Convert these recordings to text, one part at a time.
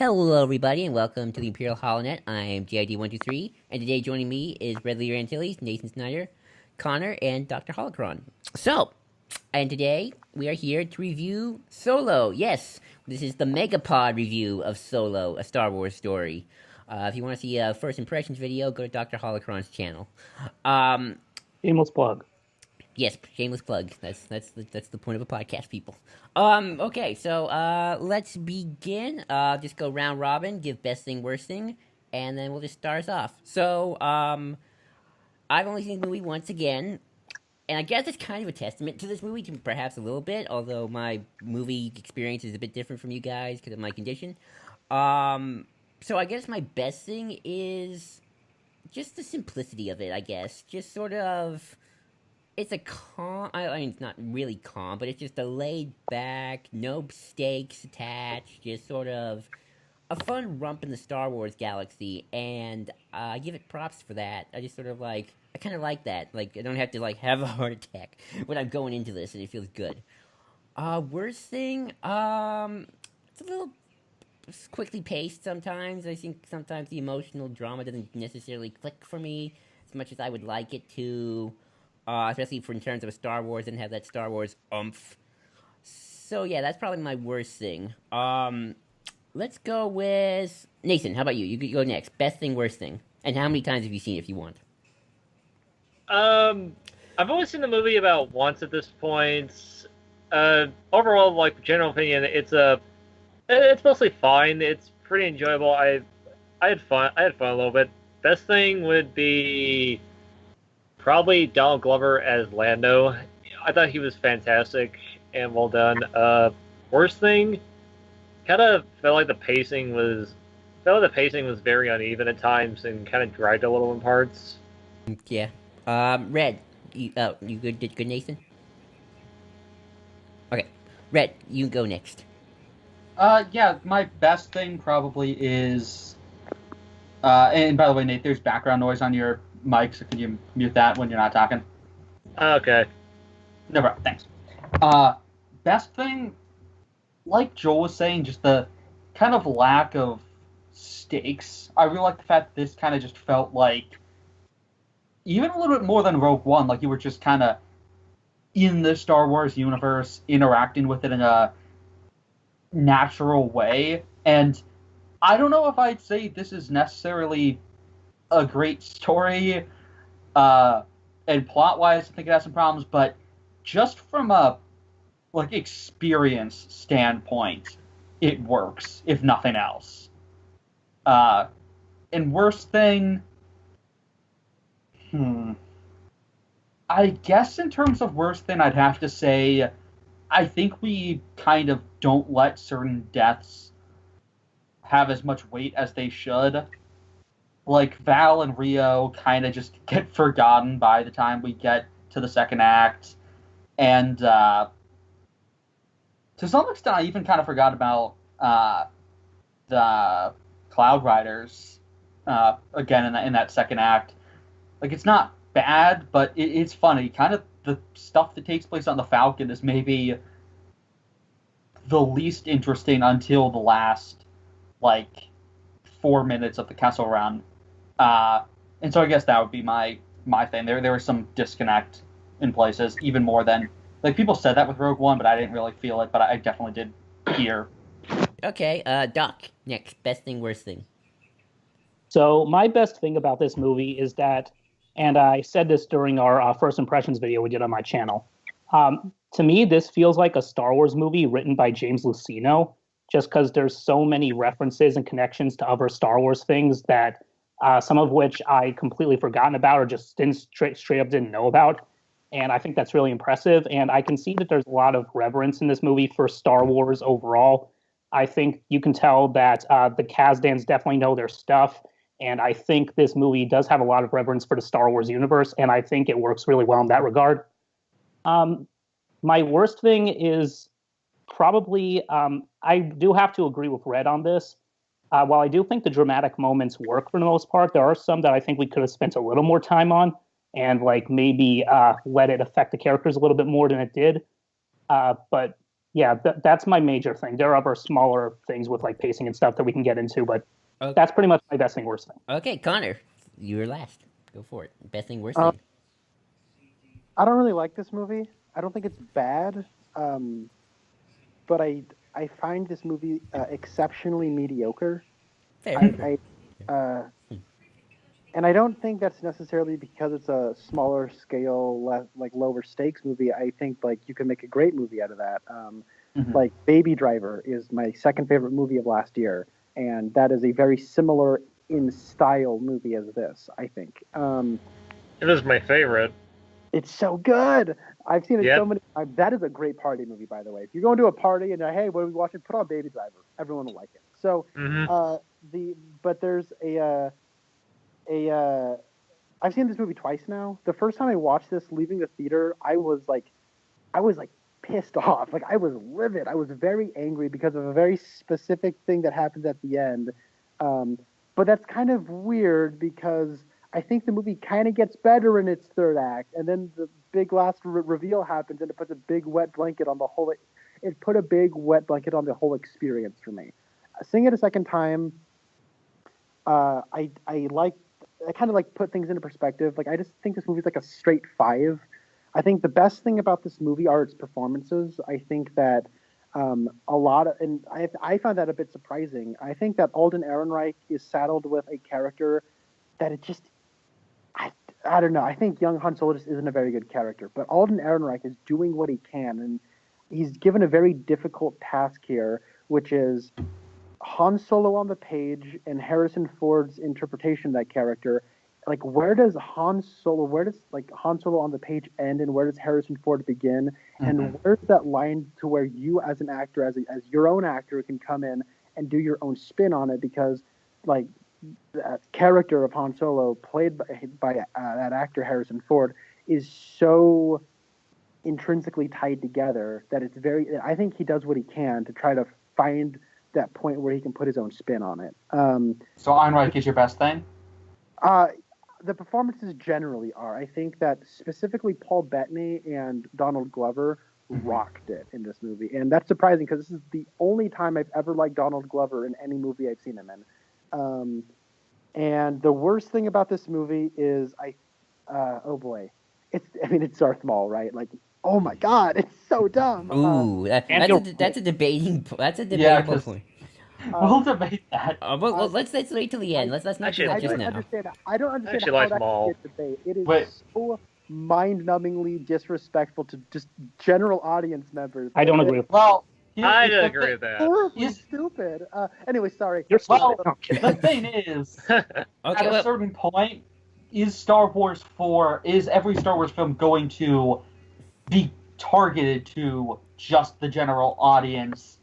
Hello, everybody, and welcome to the Imperial HoloNet. I am GID123, and today joining me is Red Leader Antilles, Nathan Snyder, Connor, and Dr. Holocron. And today we are here to review Solo. Yes, this is the Megapod review of Solo, a Star Wars story. If you want to see a first impressions video, go to Dr. Holocron's channel. Um, Shameless plug. Yes, shameless plug. That's the point of a podcast, people. Okay, so let's begin. Just go round robin, give best thing, worst thing, and then we'll just start us off. I've only seen the movie once again, and I guess it's kind of a testament to this movie, to perhaps a little bit. Although my movie experience is a bit different from you guys because of my condition. Um, so I guess my best thing is just the simplicity of it. I guess just sort of it's a calm. I mean, it's not really calm, but it's just a laid back, no stakes attached, just sort of a fun romp in the Star Wars galaxy, and I give it props for that. I just sort of like, I kind of like that. Like, I don't have to like have a heart attack when I'm going into this, and it feels good. Worst thing, it's a little quickly paced sometimes. I think sometimes the emotional drama doesn't necessarily click for me as much as I would like it to. Especially for in terms of a Star Wars and have that Star Wars oomph. So yeah, that's probably my worst thing. Let's go with Nathan. How about you? You go next. Best thing, worst thing, and how many times have you seen it if you want? Um, I've only seen the movie about once at this point. Overall, like general opinion, it's mostly fine. It's pretty enjoyable. I had fun. I had fun a little bit. Best thing would be probably Donald Glover as Lando. I thought he was fantastic and well done. Worst thing, kind of felt like the pacing was very uneven at times and kind of dragged a little in parts. Yeah. Red. You good? Did good, Nathan? Okay. Red, you go next. Yeah, my best thing probably is, and by the way, Nate, there's background noise on your mic, so can you mute that when you're not talking? Okay. No problem, thanks. Best thing, like Joel was saying, just the kind of lack of stakes. I really like the fact that this kind of just felt like, even a little bit more than Rogue One, like you were just kind of in the Star Wars universe, interacting with it in a natural way. And I don't know if I'd say this is necessarily a great story, and plot-wise, I think it has some problems, but just from a like experience standpoint, it works, if nothing else. And worst thing, I guess in terms of worst thing, I'd have to say, I think we kind of don't let certain deaths have as much weight as they should. Like Val and Rio kind of just get forgotten by the time we get to the second act, and to some extent, I even kind of forgot about the Cloud Riders again in that second act. Like it's not bad, but it's funny. Kind of the stuff that takes place on the Falcon is maybe the least interesting until the last like 4 minutes of the Kessel Run. And so I guess that would be my thing. There was some disconnect in places, even more than like people said that with Rogue One, but I didn't really feel it. But I definitely did here. Okay. Doc. Next. Best thing, worst thing. So my best thing about this movie is that, and I said this during our first impressions video we did on my channel. To me, this feels like a Star Wars movie written by James Luceno, just because there's so many references and connections to other Star Wars things that some of which I completely forgotten about or just didn't straight up didn't know about. And I think that's really impressive. And I can see that there's a lot of reverence in this movie for Star Wars overall. I think you can tell that the Kazdans definitely know their stuff. And I think this movie does have a lot of reverence for the Star Wars universe. And I think it works really well in that regard. My worst thing is probably, I do have to agree with Red on this. While I do think the dramatic moments work for the most part, there are some that I think we could have spent a little more time on and like maybe let it affect the characters a little bit more than it did. But Yeah, that's my major thing. There are other smaller things with like pacing and stuff that we can get into, but Okay, that's pretty much my best thing, worst thing. okay, Connor, you were last. Go for it. Best thing, worst Um, thing. I don't really like this movie. I don't think it's bad, um, but I find this movie exceptionally mediocre. Fair. I and I don't think that's necessarily because it's a smaller scale, like lower stakes movie. I think like you can make a great movie out of that. Mhm. Like Baby Driver is my second favorite movie of last year, and that is a very similar in style movie as this. I think It is my favorite. it's so good. I've seen it Yep. so many times. That is a great party movie, by the way. If you're going to a party and hey, what are we watching? Put on Baby Driver. Everyone will like it. So Hmm. but there's a I've seen this movie twice now. The first time I watched this, leaving the theater, I was like pissed off. Like I was livid. I was very angry because of a very specific thing that happens at the end. Um, but that's kind of weird because I think the movie kind of gets better in its third act, and then the big last reveal happens, and it puts a big wet blanket on the whole. It put a big wet blanket on the whole experience for me. Seeing it a second time, I like I kind of like put things into perspective. Like I just think this movie's like a straight five. I think the best thing about this movie are its performances. I think that a lot of, and I found that a bit surprising. I think that Alden Ehrenreich is saddled with a character that it just, I, I don't know. I think young Han Solo just isn't a very good character, but Alden Ehrenreich is doing what he can, and he's given a very difficult task here, which is Han Solo on the page and Harrison Ford's interpretation of that character. Like, where does like Han Solo on the page end, and where does Harrison Ford begin? And where's that line to where you, as an actor, as your own actor, can come in and do your own spin on it? Because, like, that character of Han Solo, played by that actor Harrison Ford, is so intrinsically tied together that it's very. I think he does what he can to try to find that point where he can put his own spin on it. So Einreich is your best thing? Uh, the performances generally are. I think that specifically Paul Bettany and Donald Glover rocked it in this movie, and that's surprising because this is the only time I've ever liked Donald Glover in any movie I've seen him in. And the worst thing about this movie is oh boy, it's Darth Maul, right? Like, oh my god, it's so dumb. Ooh, And that's a debating that's a Yeah, debatable 'cause- point. We'll debate that. Well, let's wait till the end. Let's not do Actually, that I just don't now. understand. I don't understand Actually how like that Maul. can be a debate. It is Wait. so mind-numbingly disrespectful to just general audience members. I don't agree with Well, I the don't agree thi- with that. Horribly Yes. stupid. Anyway, sorry. You're Well, stupid. Okay. the thing is, Okay, at a well, certain point, is every Star Wars film going to be targeted to just the general audience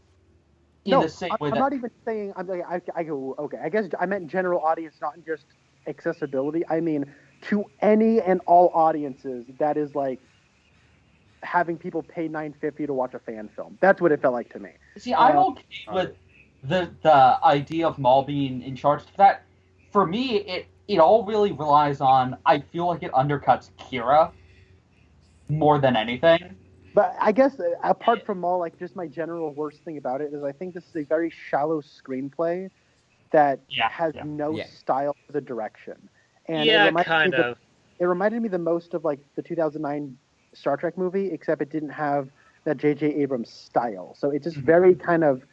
in No, the same way I'm that not even saying. I'm like, I go, okay. I guess I meant general audience, not just accessibility. I mean, to any and all audiences, that is like having people pay $9.50 to watch a fan film. That's what it felt like to me. See, I'm okay alright. with the idea of Maul being in charge of that. For me, it all really relies on. I feel like it undercuts Qi'ra more than anything. But I guess apart from all, like just my general worst thing about it is I think this is a very shallow screenplay that Yeah, has yeah. no Yeah. style to the direction. And Yeah, kind of. It reminded me the most of like the 2009 Star Trek movie, except it didn't have that J.J. Abrams style. So it's just Mhm. very kind of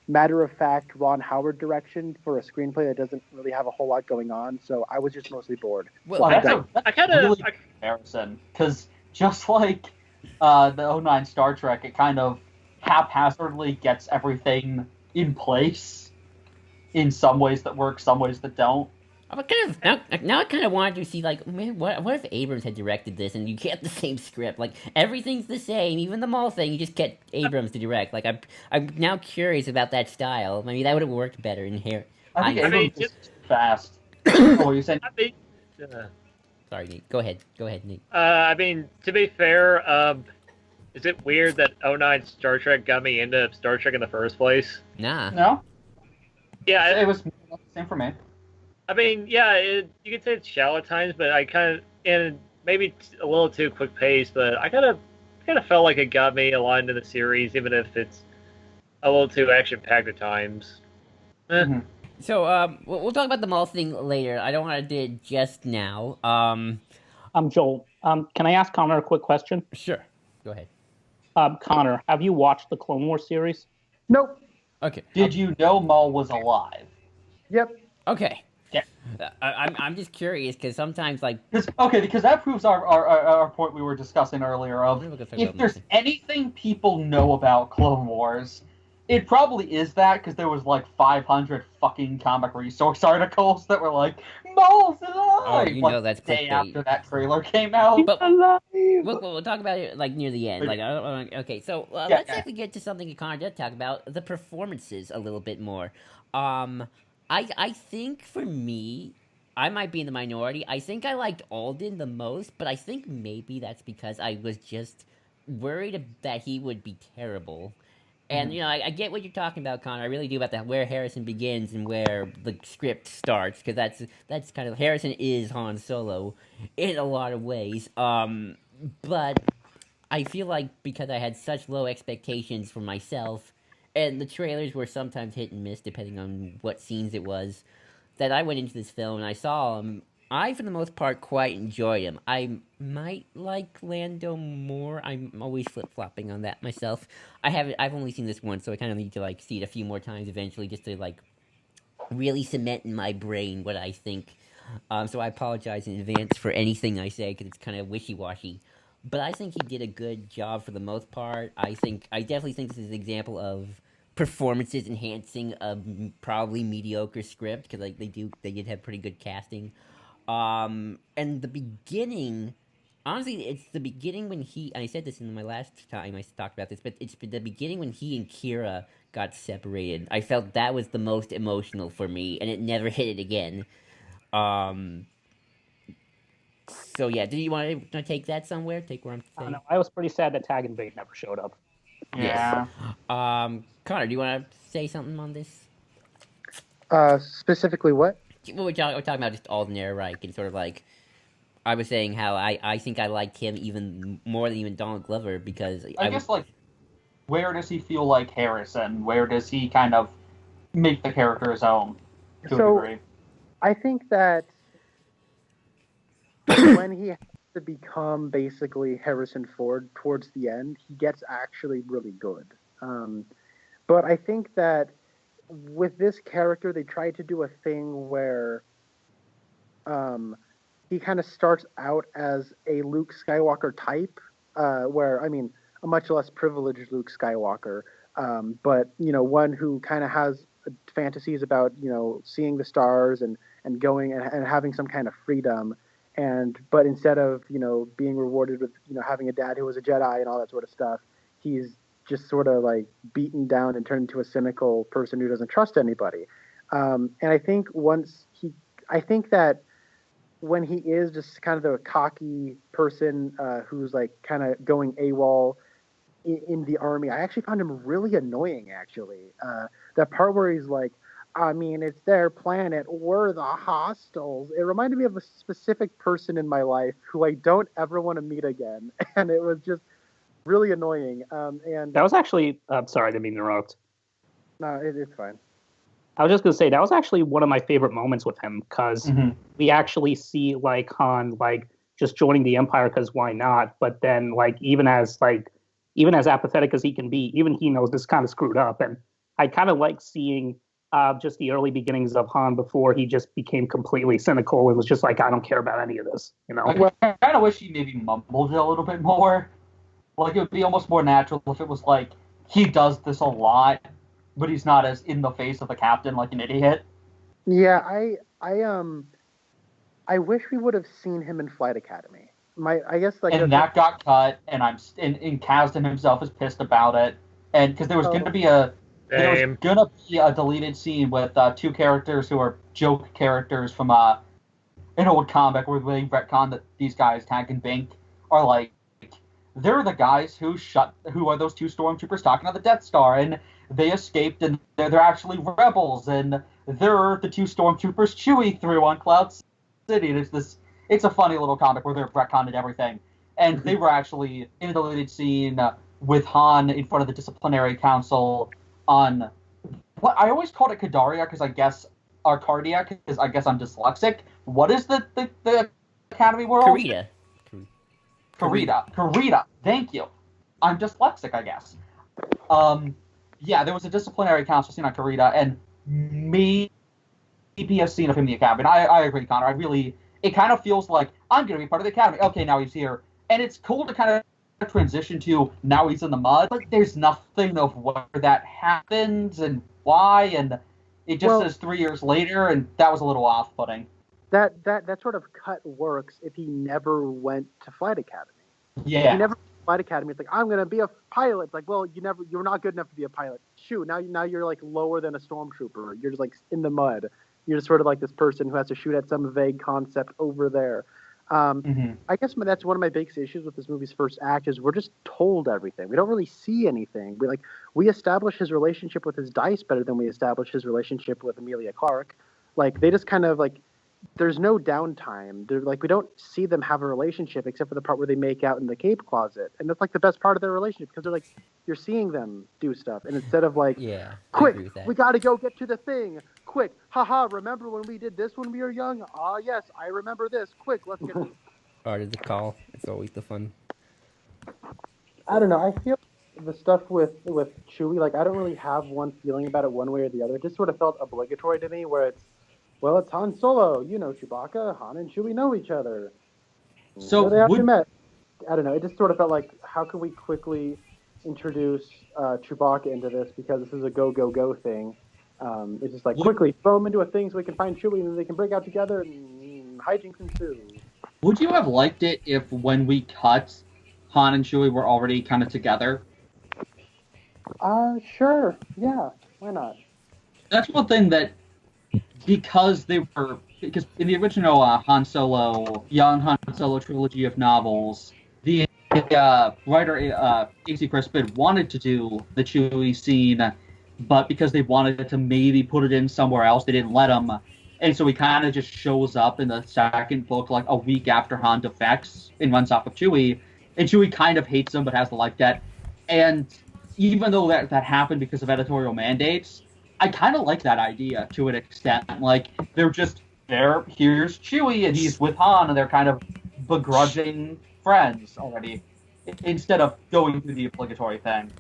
matter of fact Ron Howard direction for a screenplay that doesn't really have a whole lot going on. So I was just mostly bored. well, Well, I- that's I a kind of. really good comparison because just like the '09 Star Trek, it kind of haphazardly gets everything in place in some ways that work, some ways that don't. I'm kind of now. I kind of wanted to see like, man, what if Abrams had directed this and you get the same script? Like everything's the same, even the mall thing. You just get Abrams to direct. Like I'm now curious about that style. I mean, that would have worked better in here. I think I mean, Abrams is fast. Oh, you're saying? I mean, Sorry, Nate. Go ahead, Nate. I mean, to be fair, is it weird that '09 Star Trek got me into Star Trek in the first place? Nah. No, Yeah, it was the same for me. I mean, yeah, you could say it's shallow at times, but I kind of, and maybe a little too quick pace, but I kind of kind of felt like it got me aligned to the series, even if it's a little too action-packed at times. Mm-hmm. So, we'll talk about the mall thing later. I don't want to do it just now. Joel, can I ask Connor a quick question? Sure. Go ahead. Connor, have you watched the Clone Wars series? Nope. Okay. Did you know Maul was alive? Yep. Okay. Yeah. I'm just curious because sometimes like Because that proves our point we were discussing earlier of if there's anything people know about Clone Wars, it probably is that, because there was like 500 fucking comic resource articles that were like, Maul's alive! Oh, you know that's the day clickbait. after that trailer came out. But we'll talk about it like near the end. Like, okay, so let's actually get to something that Connor did talk about, the performances a little bit more. I think for me, I might be in the minority. I think I liked Alden the most, but I think maybe that's because I was just worried that he would be terrible. And, you know, I get what you're talking about, Connor. I really do about that, where Harrison begins and where the script starts, because that's kind of... Harrison is Han Solo in a lot of ways. But I feel like because I had such low expectations for myself, and the trailers were sometimes hit and miss depending on what scenes it was, that I went into this film and I saw him. I, for the most part, quite enjoyed him. I might like Lando more. I'm always flip-flopping on that myself. I've only seen this once, so I kind of need to like see it a few more times eventually, just to like really cement in my brain what I think. So I apologize in advance for anything I say, because it's kind of wishy-washy. But I think he did a good job for the most part. I definitely think this is an example of performances enhancing a probably mediocre script, because like they did have pretty good casting. And the beginning, honestly, it's the beginning when I said this in my last time I talked about this, but it's the beginning when he and Qi'ra got separated. I felt that was the most emotional for me, and it never hit it again. So yeah, do you want to take that somewhere? Take where I'm saying? I was pretty sad that Tag and Bait never showed up. Yeah. Yes. Connor, do you want to say something on this? Specifically what? Well, we're talking about just Alden Ehrenreich, and sort of like, I was saying how I think I liked him even more than even Donald Glover, because I guess, like, where does he feel like Harrison? Where does he kind of make the character his own, to a degree? I think that when he has to become basically Harrison Ford towards the end, he gets actually really good. But I think that with this character, they tried to do a thing where he kind of starts out as a Luke Skywalker type, where, I mean, a much less privileged Luke Skywalker, but, you know, one who kind of has fantasies about, you know, seeing the stars and going and having some kind of freedom. But instead of, you know, being rewarded with, you know, having a dad who was a Jedi and all that sort of stuff, he's just sort of like beaten down and turned into a cynical person who doesn't trust anybody. And I think that when he is just kind of the cocky person who's like kind of going AWOL in the army, I actually found him really annoying, actually. That part where he's like, I mean, it's their planet, we're the hostiles. It reminded me of a specific person in my life who I don't ever want to meet again. And it was just really annoying. And that was actually, sorry, I didn't mean to interrupt. No, it's fine. I was just going to say, that was actually one of my favorite moments with him, because we actually see like Han like just joining the Empire because why not? But then like even as apathetic as he can be, even he knows this is kind of screwed up. And I kind of like seeing just the early beginnings of Han before he just became completely cynical and was just like, I don't care about any of this, you know? I kind of wish he maybe mumbled it a little bit more. Like, it would be almost more natural if it was like, he does this a lot, but he's not as in the face of the captain like an idiot. Yeah, I wish we would have seen him in Flight Academy. I guess like, and that got cut, and Kasdan himself is pissed about it, and because there was going to be a deleted scene with two characters who are joke characters from an old comic where they retcon that these guys, Tank and Bink, are like, they're the guys who are those two stormtroopers talking on the Death Star, and they escaped, and they're actually rebels, and they're the two stormtroopers Chewie threw on Cloud City. It's a funny little comic where they're retconning everything. and they were actually in a deleted scene with Han in front of the disciplinary council on what I always called it Cardaria because I guess or Cardiac because I guess I'm dyslexic. What is the Academy World? Qi'ra. Thank you. I'm dyslexic, I guess. Yeah, there was a disciplinary council scene on Qi'ra, and maybe a scene of him in the Academy. And I agree, Connor. It kind of feels like I'm going to be part of the Academy. Okay, now he's here. And it's cool to kind of transition to now he's in the mud, but there's nothing of where that happens and why, and it just says 3 years later, and that was a little off-putting. That sort of cut works if he never went to Flight Academy. Yeah. If he never went to Flight Academy, it's like, I'm going to be a pilot. It's like, well, you're not good enough to be a pilot. Shoot, now you're like lower than a stormtrooper. You're just like in the mud. You're just sort of like this person who has to shoot at some vague concept over there. I guess that's one of my biggest issues with this movie's first act is we're just told everything. We don't really see anything. We establish his relationship with his dice better than we establish his relationship with Emilia Clarke. Like they just kind of like there's no downtime. They're like we don't see them have a relationship except for the part where they make out in the cape closet, and that's like the best part of their relationship because they're like you're seeing them do stuff, and instead of like quick, we got to go get to the thing. Quick, haha, remember when we did this when we were young? Ah, yes, I remember this. Quick, let's get Art of the call. It's always the fun. I don't know. I feel the stuff with Chewie, like I don't really have one feeling about it one way or the other. It just sort of felt obligatory to me where it's Han Solo, you know Chewbacca, Han and Chewie know each other. So they actually met. I don't know. It just sort of felt like how can we quickly introduce Chewbacca into this because this is a go thing. It's just like quickly throw them into a thing so we can find Chewie and then they can break out together and hijinks ensue. Would you have liked it if when we cut, Han and Chewie were already kind of together? Sure. Yeah. Why not? That's one thing that because in the original young Han Solo trilogy of novels, the writer A.C. Crispin wanted to do the Chewie scene, but because they wanted to maybe put it in somewhere else, they didn't let him. And so he kind of just shows up in the second book like a week after Han defects and runs off with Chewie. And Chewie kind of hates him but has the like that. And even though that happened because of editorial mandates, I kind of like that idea to an extent. Like, here's Chewie and he's with Han and they're kind of begrudging friends already instead of going through the obligatory thing.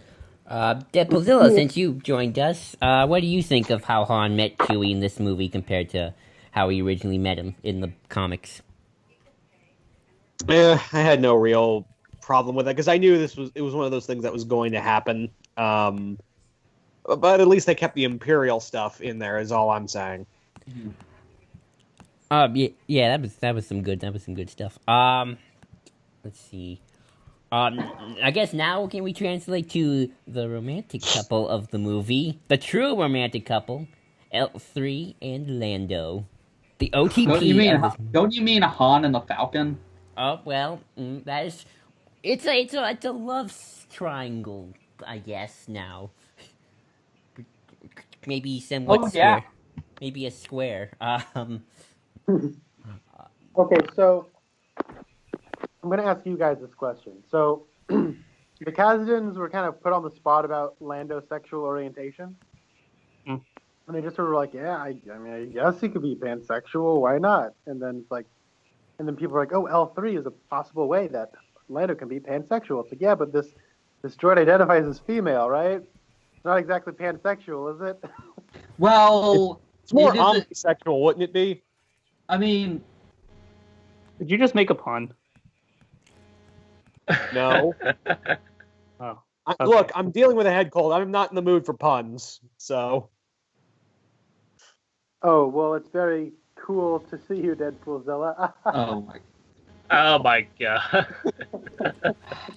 Deadpoolzilla, since you joined us, what do you think of how Han met Chewie in this movie compared to how he originally met him in the comics? I had no real problem with it because I knew it was one of those things that was going to happen. But at least they kept the Imperial stuff in there. Is all I'm saying. Yeah, that was some good stuff. Let's see. I guess now can we translate to the romantic couple of the movie, the true romantic couple, L3 and Lando, the OTP. Don't you mean Han and the Falcon? Oh well, that is. It's a love triangle, I guess now. Maybe somewhat square. Maybe a square. Okay, so I'm going to ask you guys this question. So the Kazdans were kind of put on the spot about Lando's sexual orientation. And they just sort of were like, yeah, I mean, I guess he could be pansexual. Why not? And then it's like, and then people are like, oh, L3 is a possible way that Lando can be pansexual. It's like, yeah, but this droid identifies as female, right? It's not exactly pansexual, is it? Well, it's more homosexual, wouldn't it be? I mean, did you just make a pun? No. Oh. Okay. Look, I'm dealing with a head cold. I'm not in the mood for puns, so. Oh, well, it's very cool to see you, Deadpoolzilla. Oh my god. I'm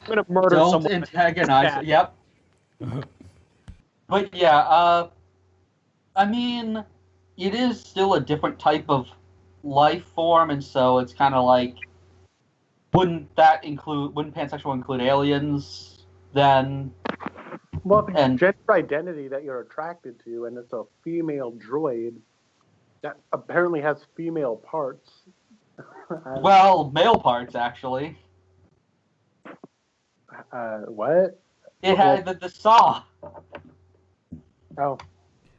gonna murder someone. Don't antagonize it. Yep. But yeah, I mean, it is still a different type of life form, and so it's kind of like, wouldn't pansexual include aliens then? Well, if it's gender identity that you're attracted to, and it's a female droid that apparently has female parts. Well, male parts, actually. What? It had the saw. Oh,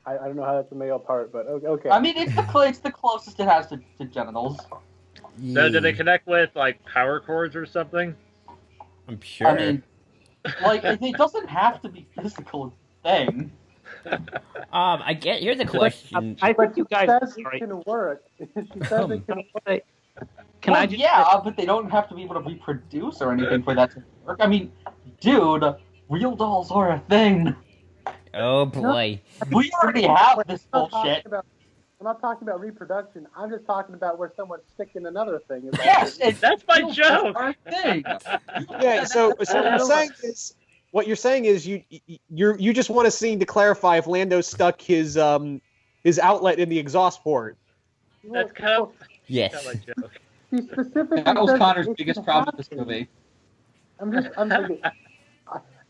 I don't know how that's a male part, but okay. I mean, it's the closest it has to genitals. So did they connect with like power cords or something? I'm sure. I mean, like it doesn't have to be a physical thing. I get. Here's a question. I think you guys. Says Sorry. it can work. She says it can work. Can Well, I just? yeah, but they don't have to be able to reproduce or anything for that to work. I mean, dude, real dolls are a thing. Oh boy. We already have this bullshit. I'm not talking about reproduction. I'm just talking about where someone's sticking another thing. Yes, That's my real joke. dolls are a thing. Yeah. So what you're saying is you just want a scene to clarify if Lando stuck his outlet in the exhaust port. That's kind of Yes. my joke. She specifically That was says Connor's it biggest can problem with this happen. movie. I'm thinking.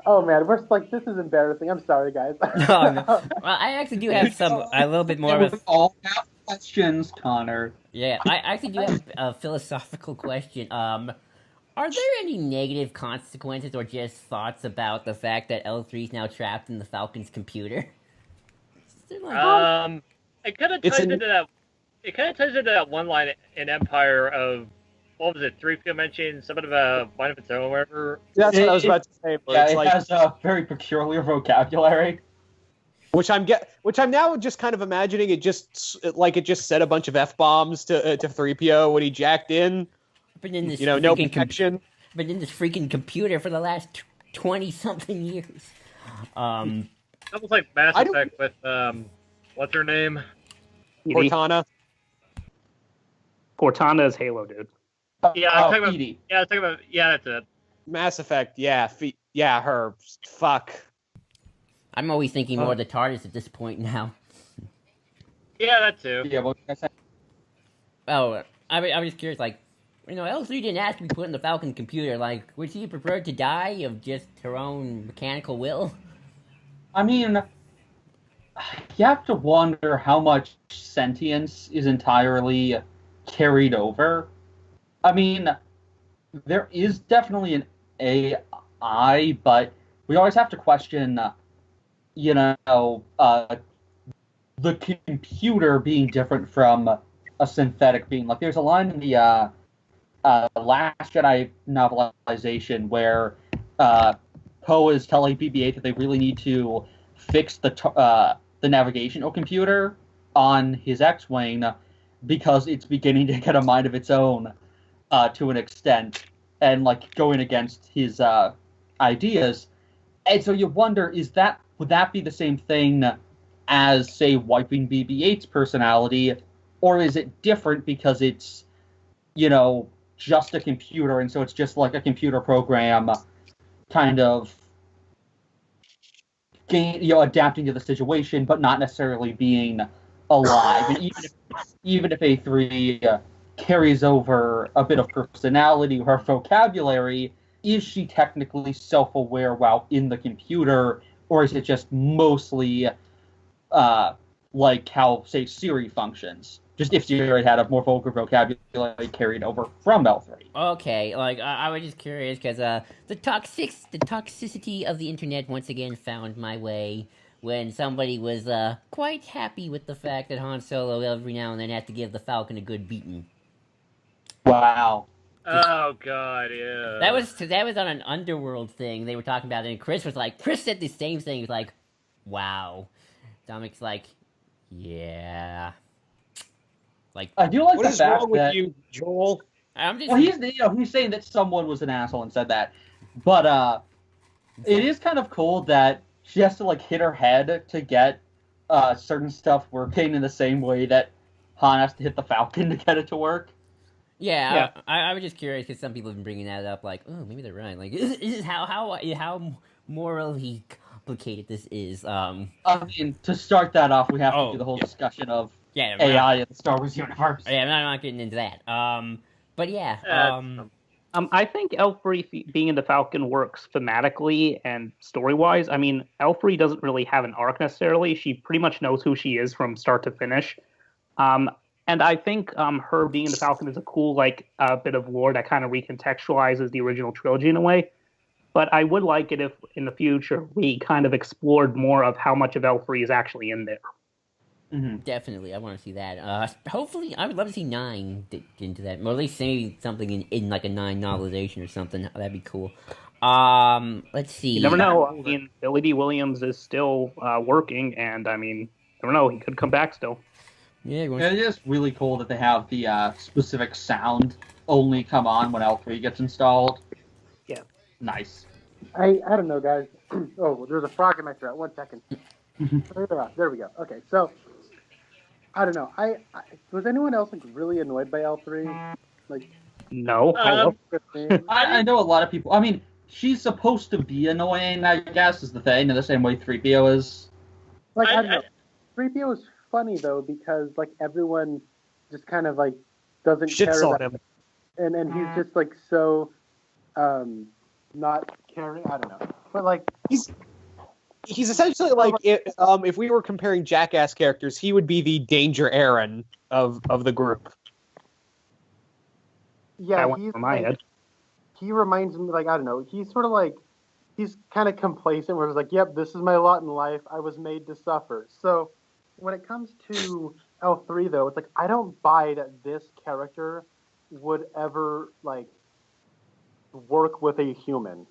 Oh man, we're like this is embarrassing. I'm sorry, guys. No, no. Well, I actually do have a little bit more of a. We all have questions, Connor. Yeah, I actually do have a philosophical question. Are there any negative consequences or just thoughts about the fact that L3 is now trapped in the Falcon's computer? Is there, like- It kind of It's ties an- into that. It kind of ties into that one line in Empire of what was it? 3PO mentioned something about mind of its own, or whatever. That's what I was about to say. Where Yeah, it's it like, has a very peculiar vocabulary. which I'm now just kind of imagining it just said a bunch of f-bombs to 3PO when he jacked in. I've been in this No freaking protection. been in this freaking computer for the last 20 something years. Almost like Mass I don't- Effect with what's her name? Cortana. Cortana is Halo, dude. Yeah, I'm talking about- Edie. Yeah, I was talking about. Yeah, that's it. Mass Effect. Yeah. Yeah. Her. Fuck. I'm always thinking more of the TARDIS at this point now. Yeah, that too. Yeah, what was I saying? Oh, I was curious, like, L3 didn't ask to be put in the Falcon computer. Like, would she prefer to die of just her own mechanical will? I mean, you have to wonder how much sentience is entirely carried over. I mean, there is definitely an AI, but we always have to question, the computer being different from a synthetic being. Like, there's a line in the Last Jedi novelization where Poe is telling BB-8 that they really need to fix the navigational computer on his X-wing because it's beginning to get a mind of its own to an extent, and like going against his ideas. And so you wonder, would that be the same thing as, say, wiping BB-8's personality, or is it different because it's, just a computer, and so it's just like a computer program kind of adapting to the situation, but not necessarily being alive. And even if A3 carries over a bit of personality or vocabulary, is she technically self-aware while in the computer, or is it just mostly like how, say, Siri functions? Just if Siri had a more vulgar vocabulary carried over from L3. Okay, like, I was just curious, because the toxicity of the internet once again found my way when somebody was quite happy with the fact that Han Solo every now and then had to give the Falcon a good beating. Wow. Oh god, yeah. That was on an Underworld thing they were talking about it, and Chris said the same thing. He was like, wow. Dominic's like, yeah. Like, I do like What the is fact wrong with that you, Joel? I'm just... well, he's saying that someone was an asshole and said that, but it is kind of cool that she has to like hit her head to get certain stuff working in the same way that Han has to hit the Falcon to get it to work. Yeah. I was just curious because some people have been bringing that up, like, oh, maybe they're right. Like, this is how morally complicated this is. I mean, to start that off, we have to do the whole discussion of AI in the Star Wars universe. Yeah, I'm not getting into that. But yeah. I think L3 being in the Falcon works thematically and story-wise. I mean, L3 doesn't really have an arc necessarily. She pretty much knows who she is from start to finish. And I think her being in the Falcon is a cool bit of lore that kind of recontextualizes the original trilogy in a way. But I would like it if, in the future, we kind of explored more of how much of L3 is actually in there. Mm-hmm. Definitely, I want to see that. Hopefully, I would love to see 9 get into that, or at least maybe something in like a 9 novelization or something. That'd be cool. Let's see. You never know. I mean, Billy D. Williams is still working, and I mean, I don't know. He could come back still. Yeah, It is really cool that they have the specific sound only come on when L3 gets installed. Yeah. Nice. I don't know, guys. Oh, there's a frog in my throat. 1 second. There we go. Okay, so I don't know. I was anyone else like really annoyed by L3? Like, No, I love Christine? I know a lot of people. I mean, she's supposed to be annoying, I guess, is the thing, in the same way 3PO is. Like, I don't know. 3PO is funny though because like everyone just kind of like doesn't care Shits on about him. and he's just like so not caring. I don't know, but like He's essentially like if we were comparing Jackass characters, he would be the Danger Aaron of the group. yeah, that went he's from my like, head. he reminds me like I don't know. He's sort of like he's kind of complacent where he's like, yep, this is my lot in life. I was made to suffer. So when it comes to L3 though, it's like I don't buy that this character would ever like work with a human.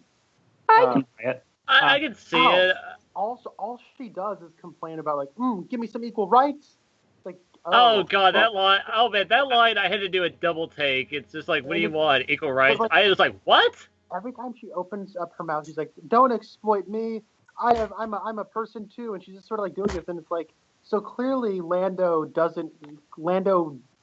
I can buy it. I can see ow. it. Also, all she does is complain about like, give me some equal rights. Like, Oh god, that line! Oh man, that line I had to do a double take. It's just like, what do you want? Equal rights? I was like, what? Every time she opens up her mouth, she's like, "Don't exploit me. I'm a person too," and she's just sort of like doing this, and it's like, so clearly Lando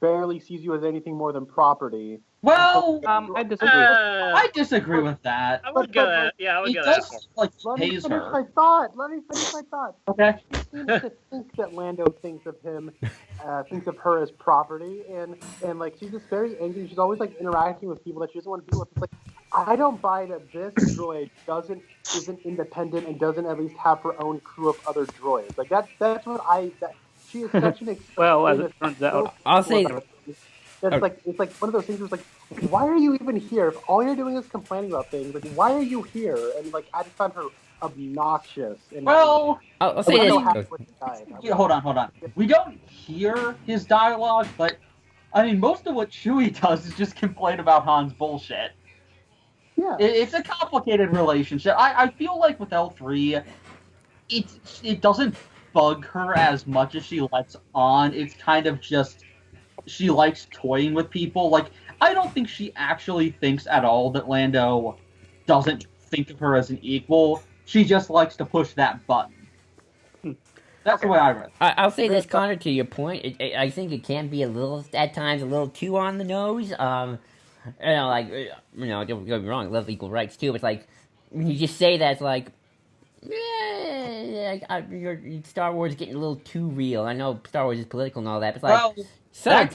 barely sees you as anything more than property. Well, I disagree. I disagree with that. I would go that. Yeah, I would He go that. does seem like Let he me pays finish her. my thought. Let me finish my thought. Okay. She seems to think that Lando thinks of him, thinks of her as property, and like she's just very angry. She's always like interacting with people that she doesn't want to be with. It's like I don't buy that this droid isn't independent and doesn't at least have her own crew of other droids. Like that's what she is such an Well, as it turns out, I'll say. It's like one of those things where it's like, why are you even here? If all you're doing is complaining about things, like why are you here? And like I just found her obnoxious. And Well, I'll say I know this. halfway died. yeah, hold on. We don't hear his dialogue, but I mean, most of what Chewie does is just complain about Han's bullshit. Yeah. It's a complicated relationship. I feel like with L3, it doesn't bug her as much as she lets on. It's kind of just she likes toying with people. Like, I don't think she actually thinks at all that Lando doesn't think of her as an equal. She just likes to push that button. That's the way I read it. I'll say this, Connor, to your point. I think it can be at times, a little too on the nose. Don't get me wrong, I love equal rights too, but it's like, when you just say that, it's like, Star Wars is getting a little too real. I know Star Wars is political and all that, but it's like,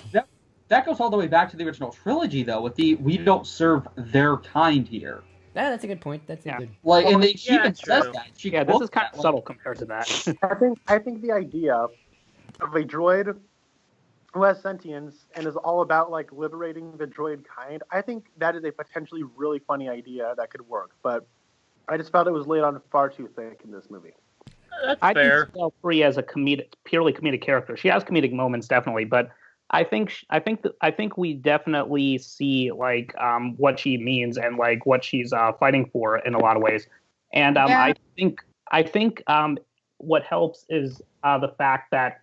that goes all the way back to the original trilogy, though, with the we don't serve their kind here. that's a good point. That's a good. Like, and she yeah, even says true. that. She yeah, this quotes is kind that, of subtle compared to that. I think the idea of a droid who has sentience and is all about like liberating the droid kind, I think that is a potentially really funny idea that could work. But I just felt it was laid on far too thick in this movie. That's I fair. think L3 as a purely comedic character. She has comedic moments, definitely, but I think we definitely see like what she means and like what she's fighting for in a lot of ways. And Yeah. I think what helps is the fact that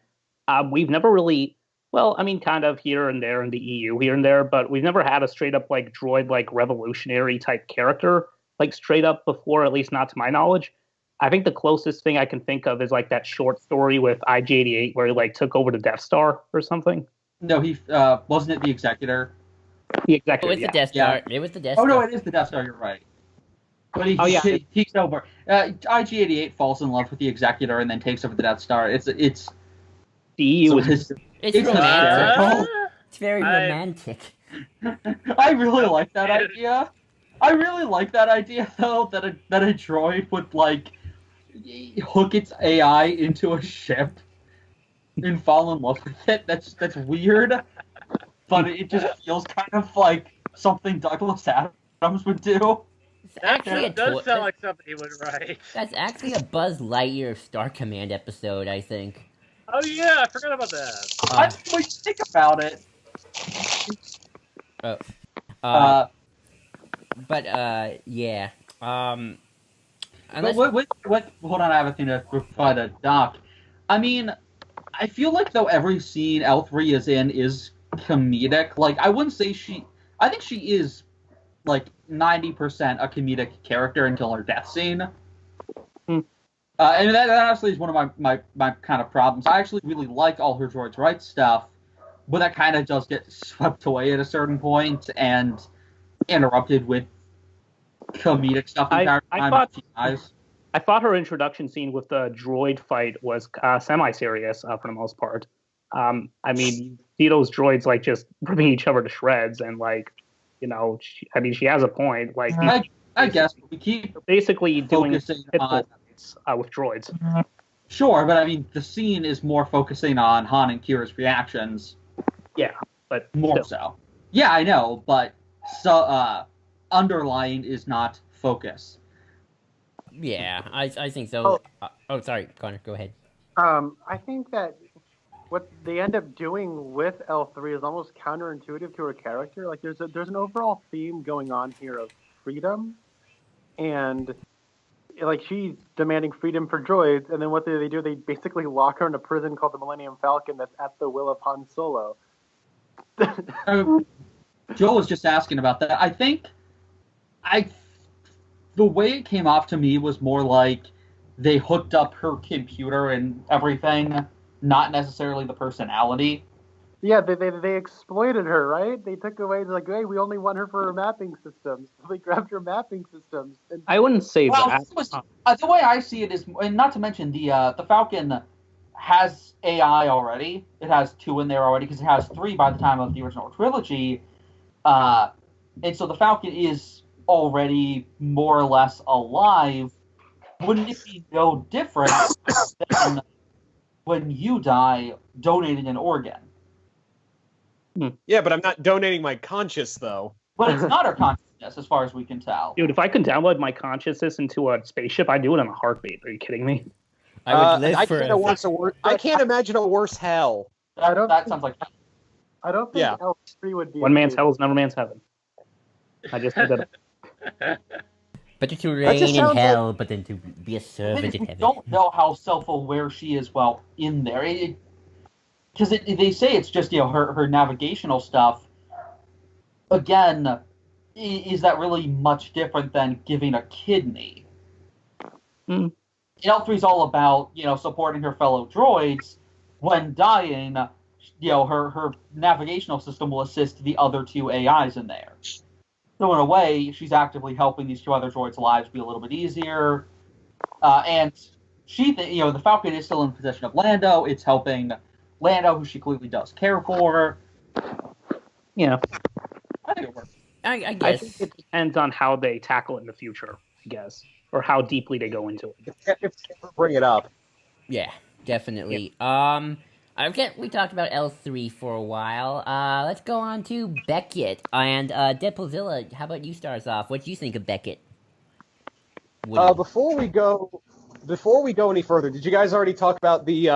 we've never really, well, I mean, kind of here and there in the EU, here and there, but we've never had a straight up like droid like revolutionary type character like straight up before, at least not to my knowledge. I think the closest thing I can think of is like that short story with IG-88 where he like took over the Death Star or something. No, he wasn't it the Executor? The It executive. was the Death Star. It was the Death Oh Star. no, it is the Death Star. You're right. But he takes over. IG-88 falls in love with the Executor and then takes over the Death Star. It's The EU so was his- It's It's romantic. hysterical. It's very romantic. I really like that idea. I really like that idea though that a droid would like hook its AI into a ship and fall in love with it. That's weird, but it just feels kind of like something Douglas Adams would do. It's actually That does sound like something he would write. That's actually a Buzz Lightyear Star Command episode, I think. Oh yeah, I forgot about that. I mean, when you think about it, yeah. But hold on, I have a thing to reply to Doc. I mean, I feel like though every scene L3 is in is comedic. Like, I wouldn't say I think she is like 90% a comedic character until her death scene. And that actually is one of my kind of problems. I actually really like all her droids right stuff, but that kind of does get swept away at a certain point and interrupted with comedic stuff. I thought her introduction scene with the droid fight was semi-serious for the most part. I mean, you see those droids like just ripping each other to shreds, and like, you know, she has a point. Like, I guess we keep basically doing focusing on with droids. Sure, but I mean, the scene is more focusing on Han and Qi'ra's reactions. Yeah, but more so. Yeah, I know, but underlying is not focus. Yeah, I think so. Oh, sorry, Connor, go ahead. I think that what they end up doing with L3 is almost counterintuitive to her character. Like, there's an overall theme going on here of freedom, and like she's demanding freedom for droids, and then what do? They basically lock her in a prison called the Millennium Falcon that's at the will of Han Solo. Joel was just asking about that. I think the way it came off to me was more like they hooked up her computer and everything, not necessarily the personality. Yeah, they exploited her, right? They took away, like, hey, we only want her for her mapping systems. They grabbed her mapping systems. And I wouldn't say that. The way I see it is, and not to mention the Falcon has AI already. It has 2 in there already because it has 3 by the time of the original trilogy. And so the Falcon is already more or less alive. Wouldn't it be no different than when you die donating an organ? Yeah, but I'm not donating my conscious, though. But it's not her consciousness, as far as we can tell. Dude, if I could download my consciousness into a spaceship, I'd do it in a heartbeat. Are you kidding me? I would live for I can't imagine a worse hell. That sounds like... I don't think L3 would be... One man's hell is another man's heaven. I just said that. Better to reign in hell, but then to be a servant in heaven. I don't know how self-aware she is while in there. Because they say it's just, you know, her navigational stuff. Again, is that really much different than giving a kidney? L3's all about, you know, supporting her fellow droids. When dying, you know, her navigational system will assist the other 2 AIs in there. So in a way, she's actively helping these 2 other droids' lives be a little bit easier. And you know, the Falcon is still in possession of Lando. It's helping Lando, who she clearly does care for. Yeah. I think it works. I guess. I think it depends on how they tackle it in the future, I guess. Or how deeply they go into it. If bring it up. Yeah, definitely. We talked about L3 for a while. Let's go on to Beckett. And Deadpoolzilla, how about you start us off? What do you think of Beckett? Before we go any further, did you guys already talk about the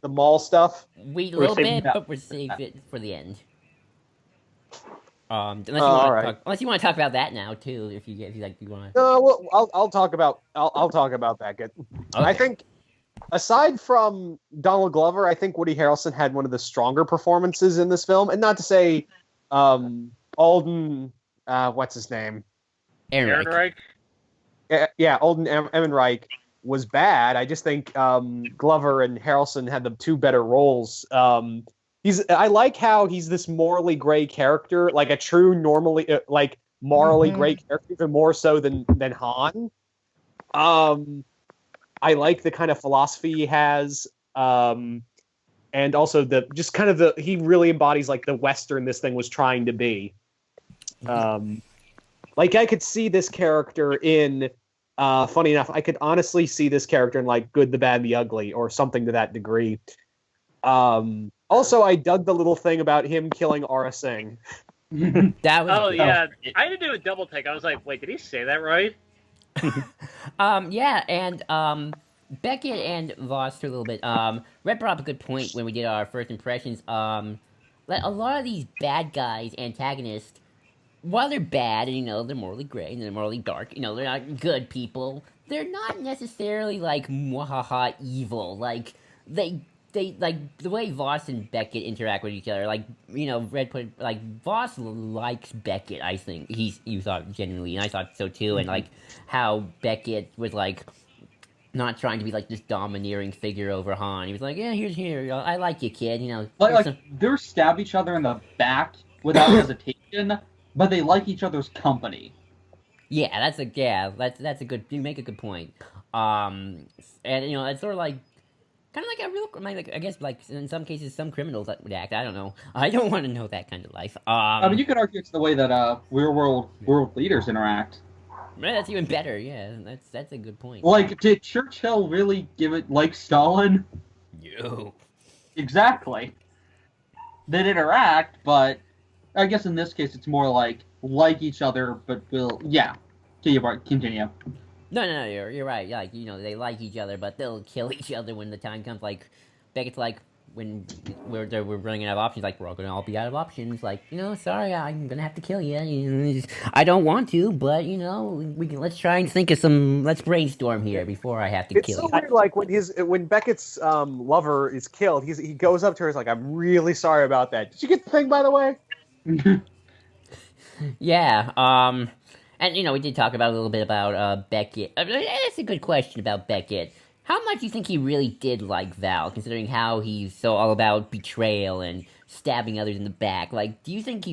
mall stuff? We a little bit, but we'll save it for the end. Unless you want to talk about that now too, if you want. No, well, I'll talk about Beckett. Okay. I think, aside from Donald Glover, I think Woody Harrelson had one of the stronger performances in this film, and not to say Alden, what's his name? Ehrenreich. Yeah, Alden Ehrenreich was bad. I just think Glover and Harrelson had the 2 better roles. I like how he's this morally gray character, like a true morally gray character, even more so than Han. I like the kind of philosophy he has, and also he really embodies like the Western this thing was trying to be. Like I could see this character in. Funny enough, I could honestly see this character in like Good, the Bad, and the Ugly, or something to that degree. Also, I dug the little thing about him killing Aura Singh. That was Oh good. yeah, I had to do a double take. I was like, wait, did he say that right? Yeah, and Beckett and Voss a little bit. Red brought up a good point when we did our first impressions. Like a lot of these bad guys, antagonists, while they're bad and they're morally gray and they're morally dark, they're not good people. They're not necessarily like mwahaha evil. Like they like the way Voss and Beckett interact with each other. Like Red put like Voss likes Beckett. I think you thought genuinely, and I thought so too. And like how Beckett was like not trying to be like this domineering figure over Han. He was like, yeah, here's here. I like you, kid. Like they're stab each other in the back without hesitation, but they like each other's company. Yeah, that's a good. You make a good point. And it's sort of like kind of like a real, like I guess like in some cases some criminals that would act. I don't know. I don't want to know that kind of life. I mean, you could argue it's the way that real world leaders interact. That's even better. Yeah, that's a good point. Like, did Churchill really give it like Stalin? No. Exactly. They'd interact, but I guess in this case it's more like each other, but continue. No, you're right. Like they like each other, but they'll kill each other when the time comes. Like Beckett's like when we're running out of options. Like we're all gonna be out of options. Like sorry, I'm gonna have to kill you. I don't want to, but we can. Let's try and think of some. Let's brainstorm here before I have to It's kill so you. weird, like when Beckett's lover is killed, he goes up to her. He's like, "I'm really sorry about that. Did you get the thing, by the way?" Yeah. And we did talk about a little bit about Beckett. That's a good question about Beckett. How much do you think he really did like Val, considering how he's so all about betrayal and stabbing others in the back? Like, do you think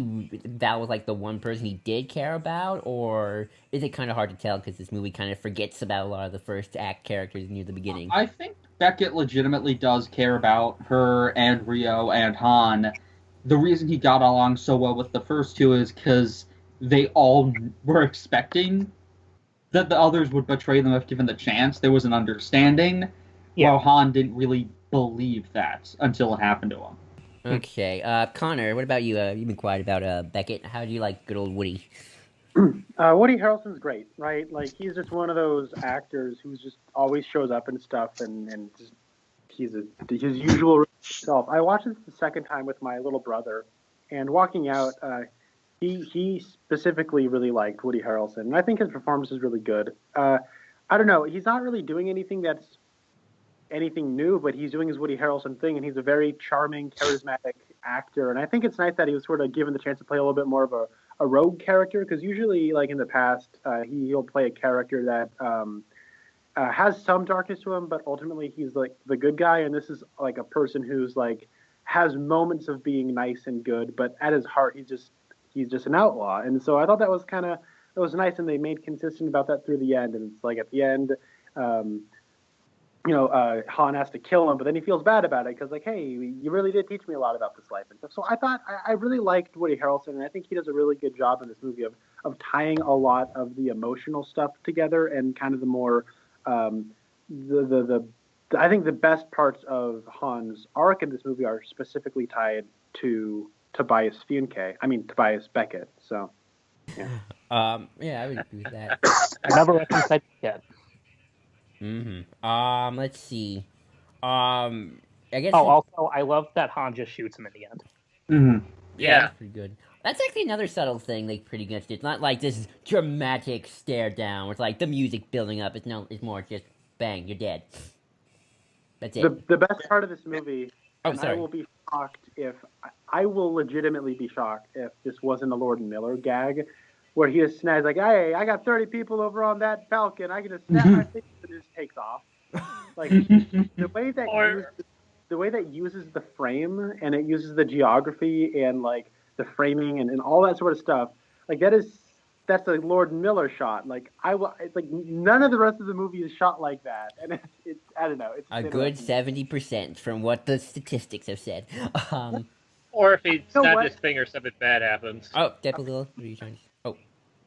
Val was like the one person he did care about, or is it kind of hard to tell because this movie kind of forgets about a lot of the first act characters near the beginning? I think Beckett legitimately does care about her and Rio and Han. The reason he got along so well with the first two is because they all were expecting that the others would betray them if given the chance. There was an understanding, while Han didn't really believe that until it happened to him. Okay, Connor, what about you? You've been quiet about Beckett. How do you like good old Woody? Woody Harrelson's great, right? Like he's just one of those actors who just always shows up and stuff, and just, he's his usual self. I watched this the second time with my little brother, and walking out, he specifically really liked Woody Harrelson, and I think his performance is really good. I don't know, he's not really doing anything that's anything new, but he's doing his Woody Harrelson thing, and he's a very charming, charismatic actor, and I think it's nice that he was sort of given the chance to play a little bit more of a rogue character, because usually, like in the past, he'll play a character that has some darkness to him, but ultimately he's like the good guy, and this is like a person who's like has moments of being nice and good, but at his heart he's just an outlaw. And so I thought that was nice, and they made consistent about that through the end. And it's like at the end, Han has to kill him, but then he feels bad about it because like, hey, you really did teach me a lot about this life and stuff. So I thought I really liked Woody Harrelson, and I think he does a really good job in this movie of tying a lot of the emotional stuff together and kind of the more I think the best parts of Han's arc in this movie are specifically tied to Tobias Beckett. So, yeah. Yeah, I would agree with that. I never recognized yet. Let's see. I guess. Oh, also, I love that Han just shoots him in the end. Mm-hmm. Yeah, that's pretty good. That's actually another subtle thing they pretty much did. It's not like this dramatic stare down where it's like the music building up. It's more just bang, you're dead. That's it. The best part of this movie, Oh, sorry. I will legitimately be shocked if this wasn't a Lord and Miller gag, where he just snags like, hey, I got 30 people over on that Falcon. I can just snap my face and it just takes off. Like the way that uses the frame, and it uses the geography and like the framing and all that sort of stuff. Like that's a Lord and Miller shot. Like it's like none of the rest of the movie is shot like that, and it's I don't know. It's a good 70% from what the statistics have said. Or if he snapped his finger, something bad happens. Oh, Deppalil, what are you trying to say? Oh.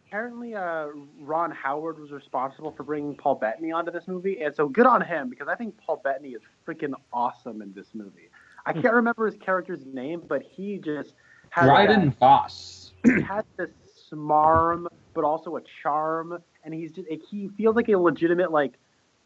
Apparently, Ron Howard was responsible for bringing Paul Bettany onto this movie, and so good on him, because I think Paul Bettany is freaking awesome in this movie. I can't remember his character's name, but he just has Dryden Voss. he has this smarm, but also a charm, and he feels like a legitimate like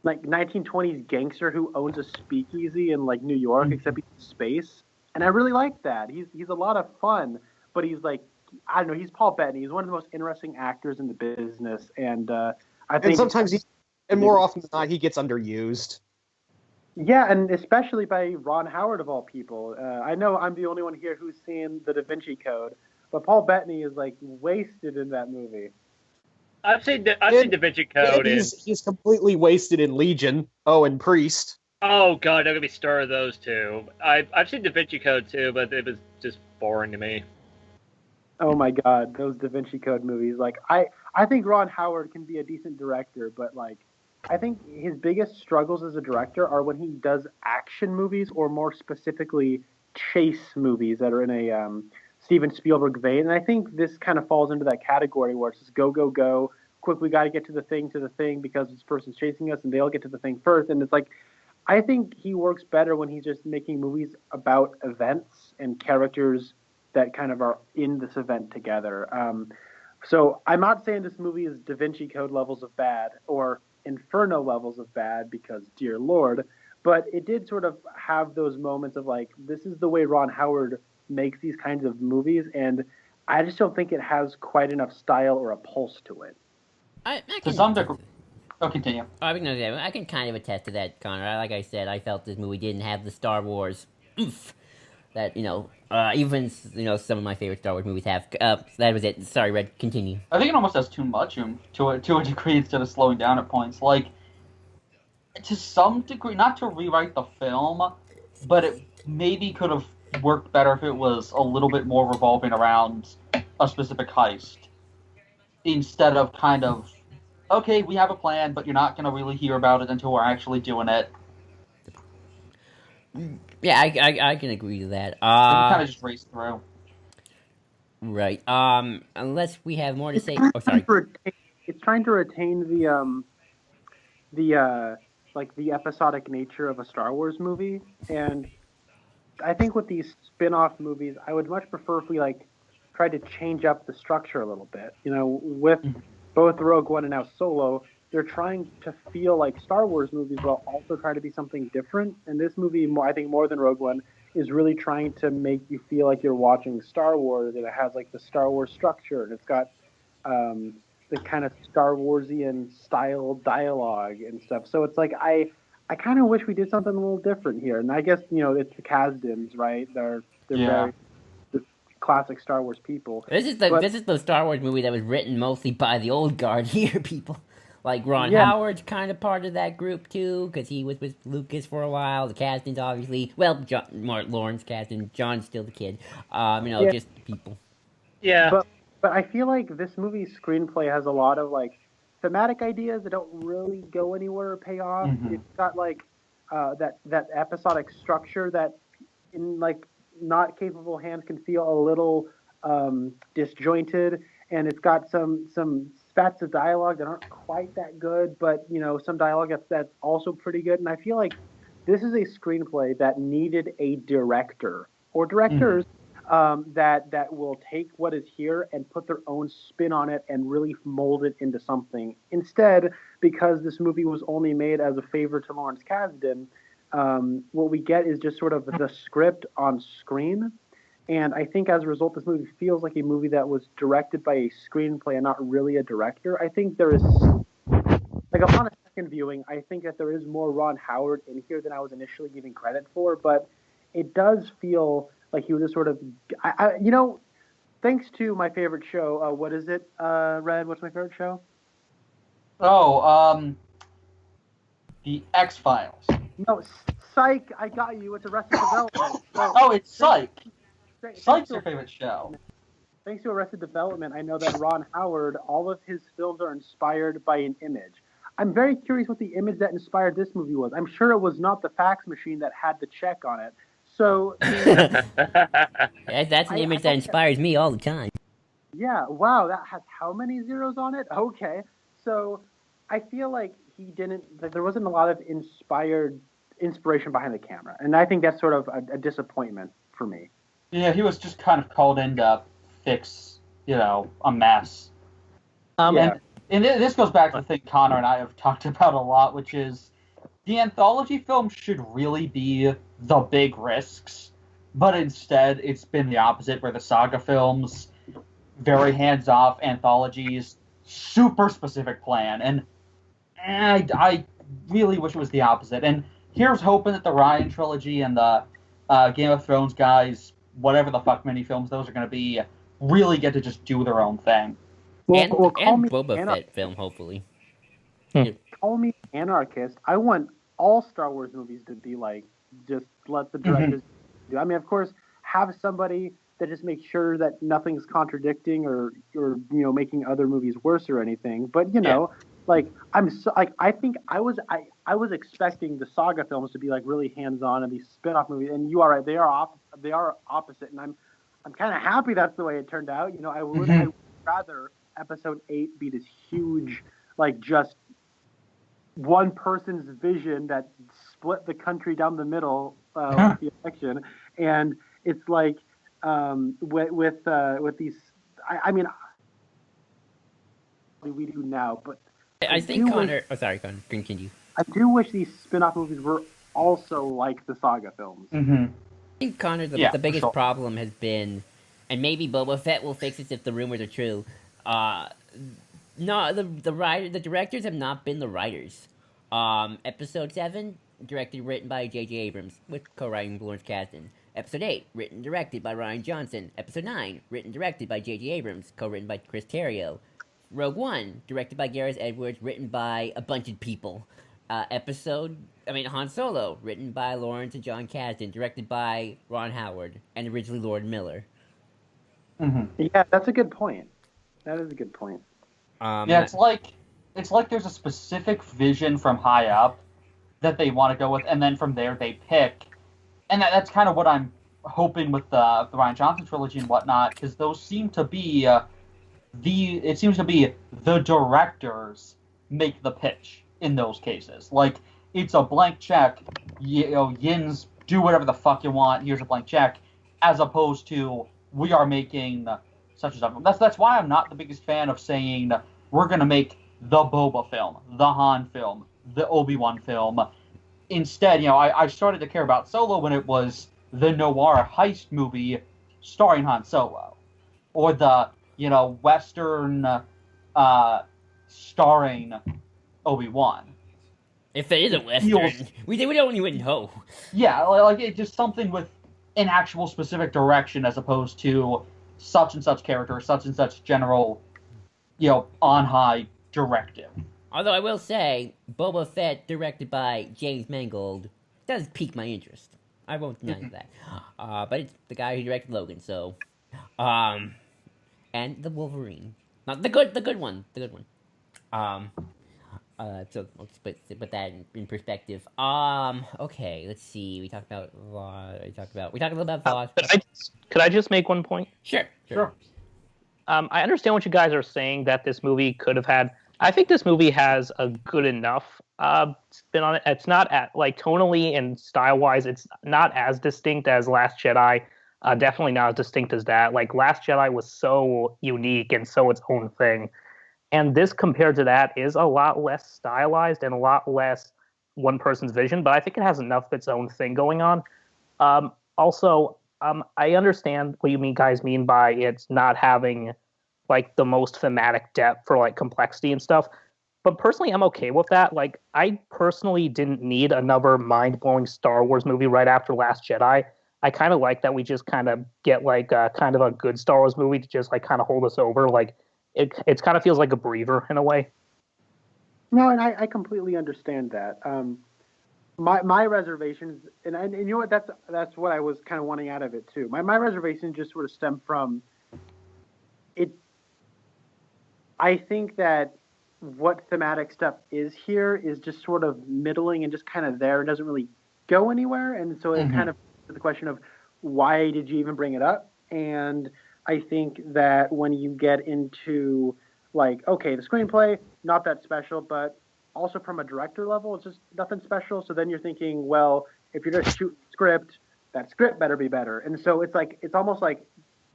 1920s gangster who owns a speakeasy in like New York, except he's in space. And I really like that. He's a lot of fun, but he's like, I don't know. He's Paul Bettany. He's one of the most interesting actors in the business, and I think. And sometimes and more often than not, he gets underused. Yeah, and especially by Ron Howard of all people. I know I'm the only one here who's seen the Da Vinci Code, but Paul Bettany is like wasted in that movie. I've seen Da Vinci Code. He's completely wasted in Legion. Oh, and Priest. Oh god, don't get me started on those two. I've seen Da Vinci Code too, but it was just boring to me. Oh my god, those Da Vinci Code movies. Like I think Ron Howard can be a decent director, but like I think his biggest struggles as a director are when he does action movies, or more specifically chase movies that are in a Steven Spielberg vein. And I think this kind of falls into that category where it's just go, go, go, quick, we got to get to the thing because this person's chasing us and they'll get to the thing first. And it's like, I think he works better when he's just making movies about events and characters that kind of are in this event together. So I'm not saying this movie is Da Vinci Code levels of bad or Inferno levels of bad, because dear Lord, but it did sort of have those moments of like, this is the way Ron Howard makes these kinds of movies, and I just don't think it has quite enough style or a pulse to it. To some degree. Oh, continue. I can kind of attest to that, Connor. Like I said, I felt this movie didn't have the Star Wars oomph that, even, some of my favorite Star Wars movies have. That was it. Sorry, Red, continue. I think it almost has too much to a degree instead of slowing down at points. Like, to some degree, not to rewrite the film, but it maybe could have worked better if it was a little bit more revolving around a specific heist. Instead of kind of, okay, we have a plan, but you're not going to really hear about it until we're actually doing it. Yeah, I can agree to that. Kind of just race through. Right. Unless we have more to say. Oh, sorry. It's trying to retain the episodic nature of a Star Wars movie, and I think with these spin-off movies, I would much prefer if we tried to change up the structure a little bit. With both Rogue One and now Solo, they're trying to feel like Star Wars movies while also trying to be something different. And this movie, I think more than Rogue One, is really trying to make you feel like you're watching Star Wars, and it has the Star Wars structure, and it's got the kind of Star Warsian style dialogue and stuff. So it's like I kind of wish we did something a little different here. And I guess it's the Kasdans, right? They're very the classic Star Wars people. This is the Star Wars movie that was written mostly by the old guard here, people. Like Ron Howard's kind of part of that group too, because he was with Lucas for a while. The Kasdans, obviously. Well, Lawrence Kasdan. John's still the kid. Just people. Yeah. But I feel like this movie's screenplay has a lot of thematic ideas that don't really go anywhere or pay off. Mm-hmm. It's got that episodic structure that in not capable hands can feel a little disjointed, and it's got some spats of dialogue that aren't quite that good, but some dialogue that's also pretty good. And I feel like this is a screenplay that needed a director or directors that will take what is here and put their own spin on it and really mold it into something. Instead, because this movie was only made as a favor to Lawrence Kasdan, what we get is just sort of the script on screen. And I think as a result, this movie feels like a movie that was directed by a screenplay and not really a director. I think there is, upon a second viewing, I think that there is more Ron Howard in here than I was initially giving credit for, but it does feel like he was just sort of, thanks to my favorite show, what is it, Red? What's my favorite show? Oh, The X-Files. No, Psych, I got you. It's Arrested Development. Oh, it's Psych. Psych's your favorite show. Thanks to Arrested Development, I know that Ron Howard, all of his films are inspired by an image. I'm very curious what the image that inspired this movie was. I'm sure it was not the fax machine that had the check on it. So that's an image that inspires me all the time. Yeah, wow, that has how many zeros on it? Okay. So I feel like there wasn't a lot of inspiration behind the camera. And I think that's sort of a disappointment for me. Yeah, he was just kind of called in to fix a mess. Yeah. And this goes back to the thing Connor and I have talked about a lot, which is the anthology film should really be the big risks, but instead it's been the opposite, where the saga films, very hands-off anthologies, super specific plan, and I really wish it was the opposite. And here's hoping that the Ryan trilogy and the Game of Thrones guys, whatever the fuck many films those are going to be, really get to just do their own thing. And Call me Boba anarchist. Fett film, hopefully. Call me anarchist. I want all Star Wars movies to be like, just let the directors do. I mean, of course, have somebody that just makes sure that nothing's contradicting or making other movies worse or anything. But like I think I was expecting the saga films to be like really hands on and these spin-off movies. And you are right, they are opposite. And I'm kind of happy that's the way it turned out. I would rather Episode 8 be this huge, like, just one person's vision that split the country down the middle with the election, and it's like with these. I mean, we do now, but I think Connor. Sorry, Connor. Continue. I do wish these spin-off movies were also like the saga films. I think Connor, the biggest problem has been, and maybe Boba Fett will fix this if the rumors are true. No, the directors have not been the writers. Episode 7, written by J.J. Abrams, with co-writing Lawrence Kasdan. Episode 8, written directed by Ryan Johnson. Episode 9, written directed by J.J. Abrams, co-written by Chris Terrio. Rogue One, directed by Gareth Edwards, written by a bunch of people. Han Solo, written by Lawrence and John Kasdan, directed by Ron Howard, and originally Lord Miller. Yeah, that's a good point. That is a good point. It's like there's a specific vision from high up that they want to go with, and then from there they pick. And that's kind of what I'm hoping with the Ryan Johnson trilogy and whatnot, because those seem to be the directors make the pitch in those cases. Like, it's a blank check. Yins, do whatever the fuck you want. Here's a blank check, as opposed to we are making such and such. That's why I'm not the biggest fan of saying we're gonna make the Boba film, the Han film, the Obi-Wan film. Instead, I started to care about Solo when it was the noir heist movie starring Han Solo, or the Western starring Obi-Wan. If it is a Western, we don't even know. Yeah, like it's just something with an actual specific direction as opposed to such and such character, such and such general, on high directive. Although I will say, Boba Fett, directed by James Mangold, does pique my interest. I won't deny that. But it's the guy who directed Logan, so, and the Wolverine, not the good one, So let's put that in perspective. Okay, let's see. We talked about we talked a little about Voss. Could I just make one point? Sure. I understand what you guys are saying, that this movie could have had. I think this movie has a good enough spin on it. It's not tonally and style wise, it's not as distinct as Last Jedi. Definitely not as distinct as that. Like, Last Jedi was so unique and so its own thing. And this, compared to that, is a lot less stylized and a lot less one person's vision, but I think it has enough of its own thing going on. I understand what you guys mean by it's not having like the most thematic depth for like complexity and stuff. But personally, I'm okay with that. Like, I personally didn't need another mind-blowing Star Wars movie right after Last Jedi. I kind of like that we just kind of get like kind of a good Star Wars movie to just like kind of hold us over. Like, it kind of feels like a breather in a way. No, and I completely understand that. My reservations, and you know what, that's what I was kind of wanting out of it too. My reservations just sort of stem from it. I think that what thematic stuff is here is just sort of middling and just kind of there. It doesn't really go anywhere, and so it kind of the question of why did you even bring it up? And I think that when you get into like, okay, the screenplay, not that special, but also from a director level, it's just nothing special. So then you're thinking, well, if you're just shooting script, that script better be better. And so it's like, it's almost like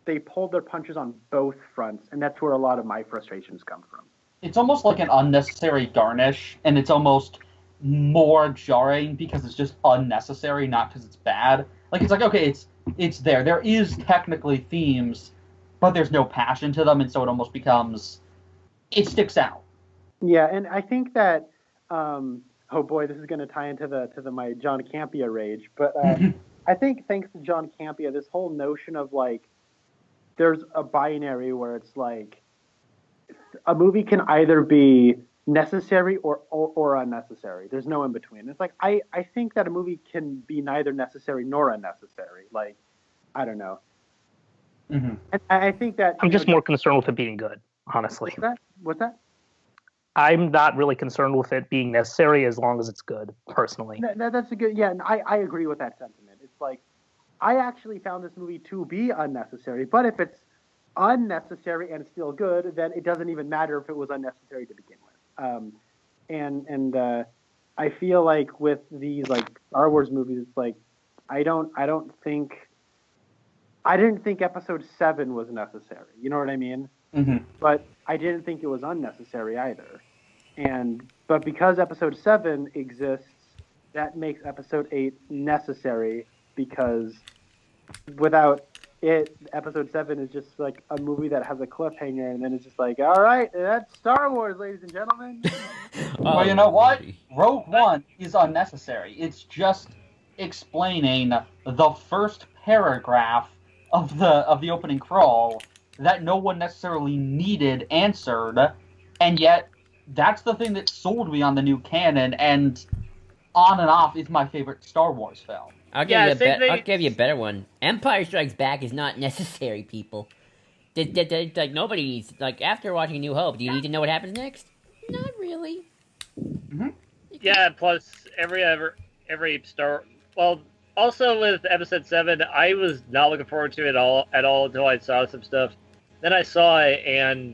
they pulled their punches on both fronts, and that's where a lot of my frustrations come from. It's almost like an unnecessary garnish, and it's almost more jarring because it's just unnecessary, not because it's bad. Like, it's like, okay, it's there. There is technically themes, but there's no passion to them, and so it almost becomes... It sticks out. Yeah, and I think that... oh boy, this is going to tie into my John Campea rage, but I think thanks to John Campea, this whole notion of, like, there's a binary where it's like a movie can either be necessary or unnecessary. There's no in between. It's like I think that a movie can be neither necessary nor unnecessary. Like, I don't know. Mm-hmm. And I think that I'm just more concerned with it being good, honestly. What's that? I'm not really concerned with it being necessary as long as it's good, personally. That's a good, yeah, and I agree with that sentiment. It's like, I actually found this movie to be unnecessary, but if it's unnecessary and still good, then it doesn't even matter if it was unnecessary to begin with. And I feel like with these, like, Star Wars movies, it's like, I didn't think Episode 7 was necessary. You know what I mean? Mm-hmm. But I didn't think it was unnecessary either. But because Episode 7 exists, that makes Episode 8 necessary, because without it, Episode 7 is just like a movie that has a cliffhanger, and then it's just like, all right, that's Star Wars, ladies and gentlemen. Well, you know what? Rogue One is unnecessary. It's just explaining the first paragraph of the opening crawl that no one necessarily needed answered, and yet that's the thing that sold me on the new canon, and on and off is my favorite Star Wars film. I'll give you a better one. Empire Strikes Back is not necessary, people. Like, nobody needs... Like, after watching New Hope, do you need to know what happens next? Not really. Mm-hmm. Yeah, plus every Star... Well, also with Episode 7, I was not looking forward to it at all until I saw some stuff. Then I saw it, and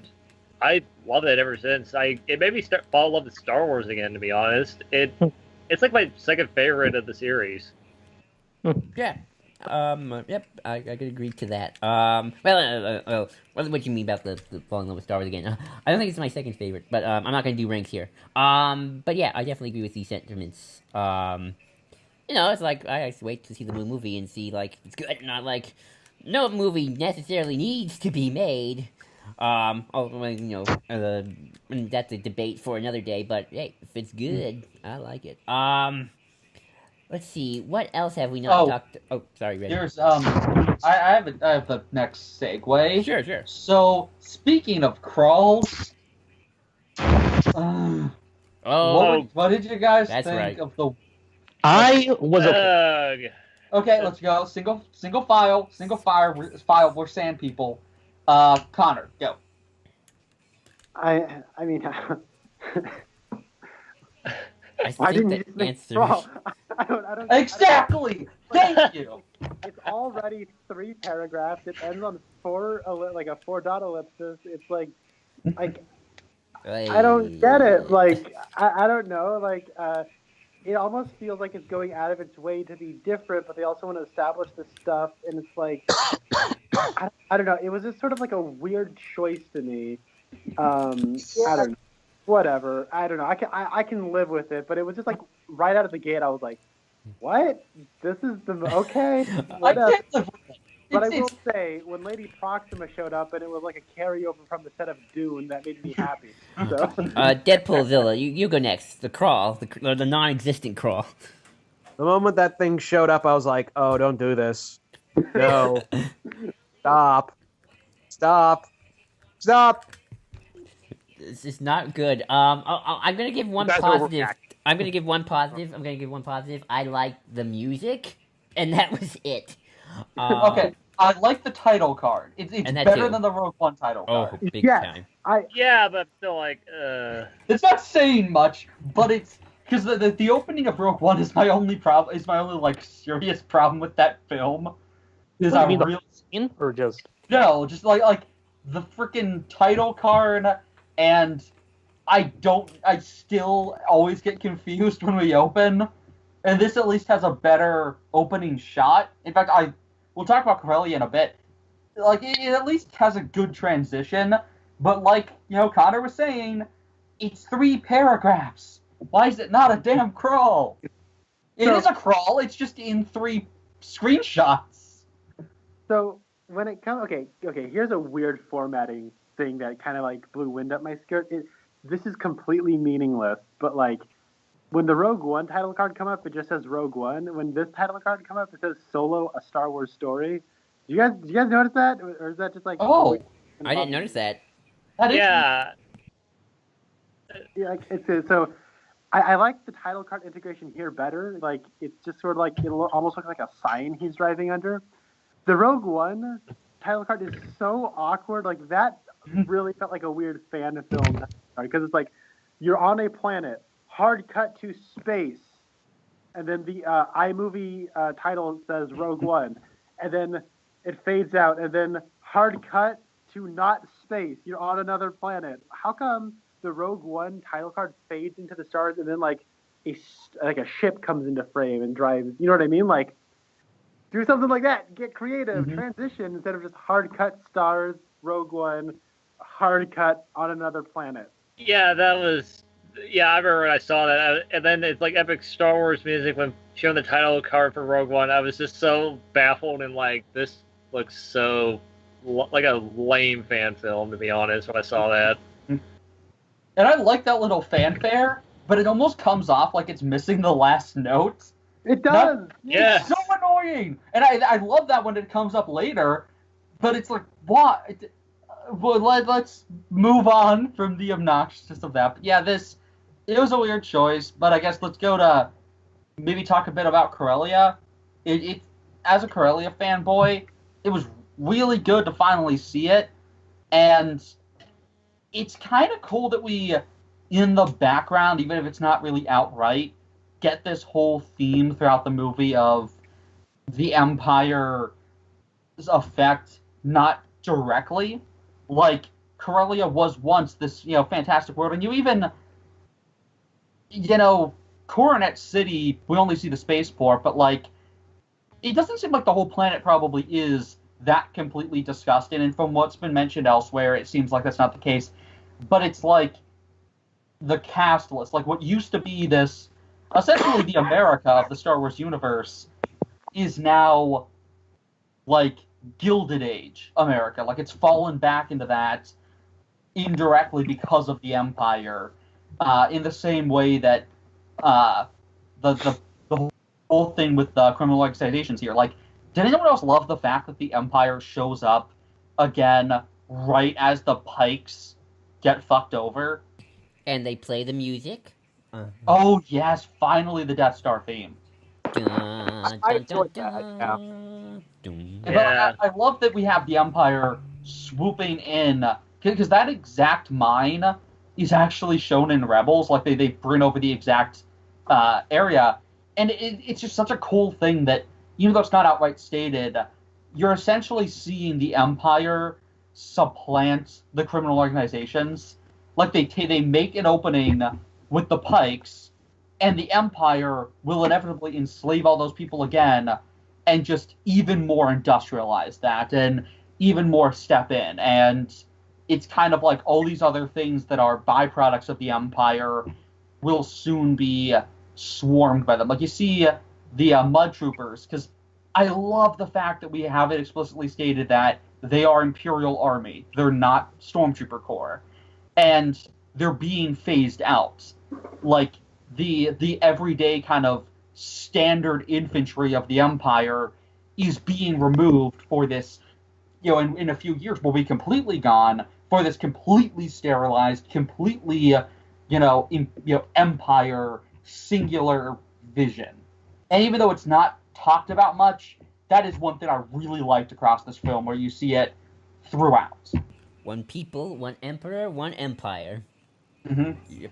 I love it ever since. It made me fall in love with Star Wars again, to be honest. It's like my second favorite of the series. Yeah. Yep, I could agree to that. Well, what do you mean about the falling in love with Star Wars again? I don't think it's my second favorite, but I'm not going to do ranks here. But yeah, I definitely agree with these sentiments. It's like, I just wait to see the movie and see, like, it's good, not like, no movie necessarily needs to be made. That's a debate for another day, but hey, if it's good, I like it. Let's see, what else have we not talked... Oh, sorry, Red. There's, I have the next segue. Sure. So, speaking of crawls, what did you guys think of the... I was Okay, let's go. Single file. We're sand people. Connor, go. I mean, Why didn't you just answer? I don't. Exactly. Thank you. It's already 3 paragraphs. It ends on 4 dot ellipsis. It's like I don't get it. Like I don't know. Like it almost feels like it's going out of its way to be different, but they also want to establish this stuff, and it's like I don't know. It was just sort of like a weird choice to me. I don't know. Whatever. I don't know. I can live with it, but it was just like right out of the gate. I was like, "What? This is the okay." I can't live with it. But I will say, when Lady Proxima showed up and it was like a carryover from the set of Dune, that made me happy. So. Deadpoolzilla, you go next. The crawl, the non-existent crawl. The moment that thing showed up, I was like, "Oh, don't do this! No, stop! This is not good. I'm gonna give one positive. I'm gonna give one positive. I like the music, and that was it. Okay, I like the title card. It's better than the Rogue One title card. Oh, big time. Yeah, but still, like, It's not saying much, but it's because the opening of Rogue One is my only problem. Is my only like serious problem with that film. Is I really or just just like the freaking title card, and I still always get confused when we open. And this at least has a better opening shot. In fact, we'll talk about Corellia in a bit. like it at least has a good transition. But like Connor was saying, it's 3 paragraphs. Why is it not a damn crawl? It is a crawl. It's just in 3 screenshots. So when it comes, okay, here's a weird formatting thing that kind of like blew wind up my skirt. This is completely meaningless, but like when the Rogue One title card come up, it just says Rogue One. When this title card come up, it says Solo: A Star Wars Story. Do you guys notice that, or is that just like? Oh, I didn't notice that. That is Yeah. Yeah, so. I like the title card integration here better. Like it's just sort of like it almost looks like a sign he's driving under. The Rogue One title card is so awkward. Like that really felt like a weird fan film because it's like you're on a planet, hard cut to space, and then the iMovie title says Rogue One, and then it fades out, and then hard cut to not space. You're on another planet. How come the Rogue One title card fades into the stars, and then like a ship comes into frame and drives? You know what I mean? Like do something like that. Get creative, transition instead of just hard cut stars. Rogue One, hard cut on another planet. Yeah, that was. Yeah, I remember when I saw that, and then it's like epic Star Wars music when showing the title card for Rogue One. I was just so baffled and like, this looks so like a lame fan film, to be honest. When I saw that, and I like that little fanfare, but it almost comes off like it's missing the last note. It does. Yeah. It's so annoying, and I love that when it comes up later, but it's like what? Well, let's move on from the obnoxiousness of that. But yeah, it was a weird choice, but I guess let's go to maybe talk a bit about Corellia. It as a Corellia fanboy, it was really good to finally see it, and it's kind of cool that we, in the background, even if it's not really outright, get this whole theme throughout the movie of the Empire's effect, not directly. Like, Corellia was once this, fantastic world, and you even, Coronet City, we only see the spaceport, but, like, it doesn't seem like the whole planet probably is that completely disgusting, and from what's been mentioned elsewhere, it seems like that's not the case. But it's like the cast list, like what used to be this, essentially the America of the Star Wars universe, is now like Gilded Age America. Like it's fallen back into that indirectly because of the Empire, in the same way that the whole thing with the criminal organizations here. Like, did anyone else love the fact that the Empire shows up again right as the Pikes get fucked over? And they play the music. Oh yes, finally the Death Star theme. I enjoyed that. Yeah. But I love that we have the Empire swooping in, because that exact mine is actually shown in Rebels. Like they bring over the exact area, and it's just such a cool thing that even though it's not outright stated, you're essentially seeing the Empire supplant the criminal organizations. Like they make an opening with the Pikes, and the Empire will inevitably enslave all those people again, and just even more industrialize that, and even more step in. And it's kind of like all these other things that are byproducts of the Empire will soon be swarmed by them. Like you see the Mud Troopers, because I love the fact that we have it explicitly stated that they are Imperial Army. They're not Stormtrooper Corps. And they're being phased out. Like, the everyday kind of standard infantry of the Empire is being removed for this, in a few years will be completely gone for this completely sterilized, completely, Empire singular vision. And even though it's not talked about much, that is one thing I really liked across this film, where you see it throughout. One people, one emperor, one empire. Mm-hmm. Yep.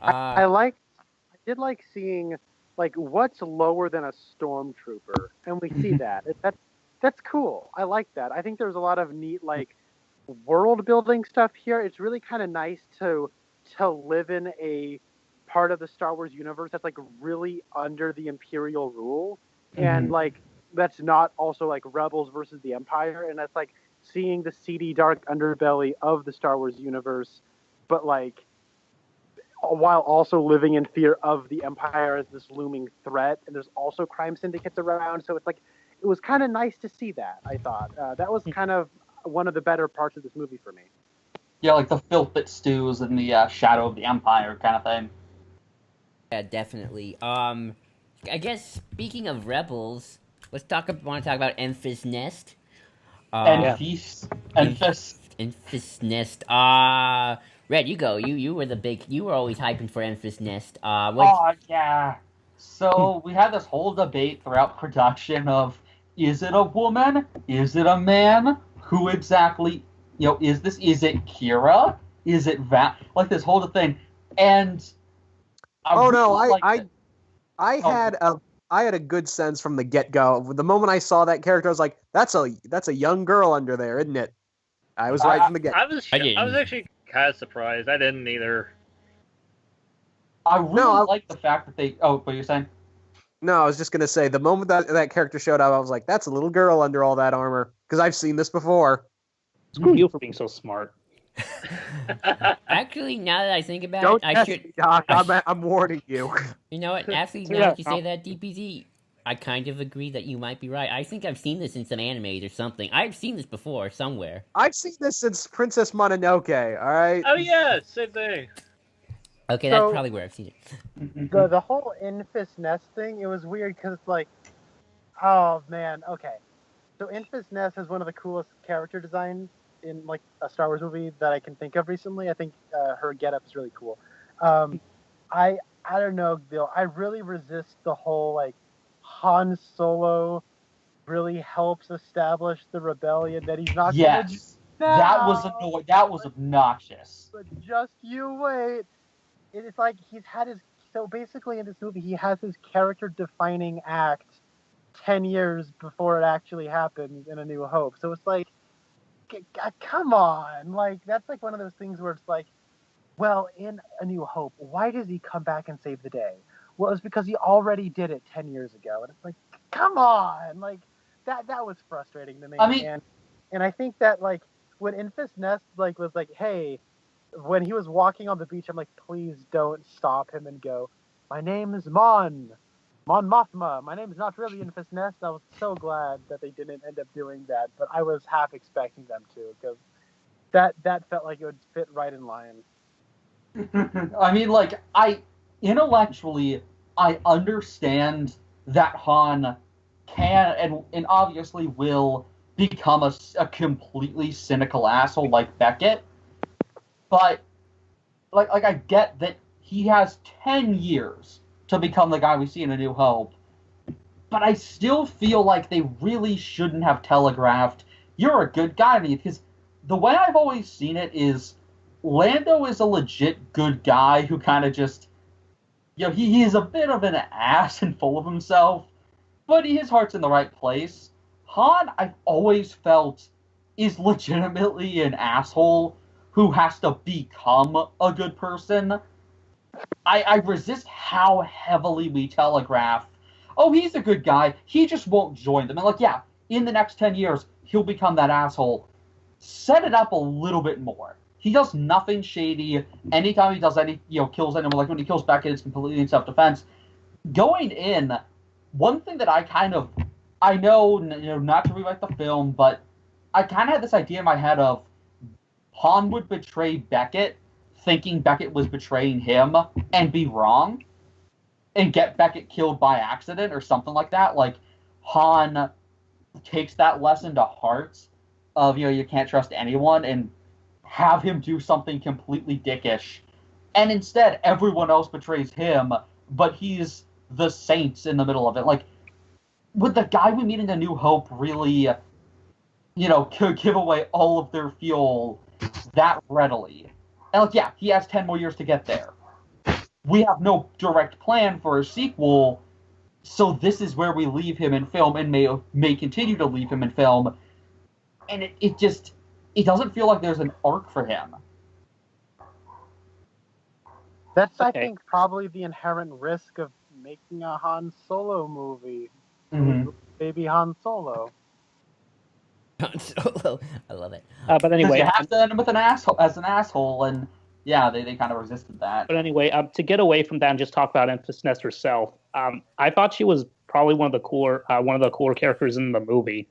I did like seeing like what's lower than a stormtrooper, and we see that. That's cool. I like that. I think there's a lot of neat like world building stuff here. It's really kind of nice to live in a part of the Star Wars universe that's like really under the Imperial rule, and like that's not also like Rebels versus the Empire, and that's like seeing the seedy, dark underbelly of the Star Wars universe, but like while also living in fear of the Empire as this looming threat, and there's also crime syndicates around. So it's like it was kind of nice to see that. I thought that was kind of one of the better parts of this movie for me. Yeah, like the filth that stews in the shadow of the Empire kind of thing. Yeah, definitely. I guess speaking of rebels, let's want to talk about Enfys Nest. And Uh, feast and fist. Enfys Nest. Red, you go. You were you were always hyping for Enfys Nest. Oh yeah. So we had this whole debate throughout production of, is it a woman? Is it a man? Who exactly? Is it Qi'ra? Is it like this whole thing? And I had a good sense from the get-go. The moment I saw that character, I was like, that's a young girl under there, isn't it? I was right from the get. I was actually kind of surprised. I didn't either. I really like the fact that they. Oh, what you're saying? No, I was just gonna say the moment that character showed up, I was like, that's a little girl under all that armor because I've seen this before. Screw you for being so smart. Actually, now that I think about Don't it, I test should. me, Doc. I'm warning you. You know what? Actually, now that you say that, DPZ, I kind of agree that you might be right. I think I've seen this in some animes or something. I've seen this before somewhere. I've seen this since Princess Mononoke. All right. Oh yeah, same thing. Okay, So- that's probably where I've seen it. The whole Enfys Nest thing, it was weird because like, oh man, okay. So Enfys Nest has one of the coolest character designs in like a Star Wars movie that I can think of recently. I think her getup is really cool. I don't know, Bill. I really resist the whole like Han Solo really helps establish the rebellion that he's not. Yes, gonna that was annoying. That was obnoxious. But just you wait. It's like he's had his. So basically, in this movie, he has his character-defining act 10 years before it actually happens in A New Hope. So it's like, come on. Like, that's like one of those things where it's like, well, in A New Hope, why does he come back and save the day? Well, it's because he already did it 10 years ago. And it's like, come on. Like, that was frustrating to me. I mean, and I think that, like, when Enfys Nest, like, was like, hey, when he was walking on the beach, I'm like, please don't stop him and go, my name is Mon Mothma. My name is not really Enfys Nest. I was so glad that they didn't end up doing that, but I was half expecting them to, because that felt like it would fit right in line. I mean, like, intellectually, I understand that Han can and obviously will become a completely cynical asshole like Beckett. But, like I get that he has 10 years to become the guy we see in A New Hope. But I still feel like they really shouldn't have telegraphed, you're a good guy to me. Because the way I've always seen it is, Lando is a legit good guy who kind of just, he is a bit of an ass and full of himself. But his heart's in the right place. Han, I've always felt, is legitimately an asshole who has to become a good person. I resist how heavily we telegraph, oh, he's a good guy, he just won't join them. And like, yeah, in the next 10 years, he'll become that asshole. Set it up a little bit more. He does nothing shady. Anytime he does kills anyone, like when he kills Beckett, it's completely in self-defense. Going in, one thing that I know, not to rewrite the film, but I kind of had this idea in my head of, Han would betray Beckett, thinking Beckett was betraying him, and be wrong, and get Beckett killed by accident or something like that. Like, Han takes that lesson to heart of, you can't trust anyone, and have him do something completely dickish. And instead, everyone else betrays him, but he's the saints in the middle of it. Like, would the guy we meet in A New Hope really, give away all of their fuel that readily? And like, yeah, he has 10 more years to get there. We have no direct plan for a sequel, so this is where we leave him in film, and may continue to leave him in film. And it doesn't feel like there's an arc for him. That's, I think, probably the inherent risk of making a Han Solo movie. Mm-hmm. Baby Han Solo. Han Solo. I love it. But anyway, you have to end him with an asshole, and yeah, they kind of resisted that. But anyway, to get away from that and just talk about Enfys Nest herself, I thought she was probably one of the cooler characters in the movie.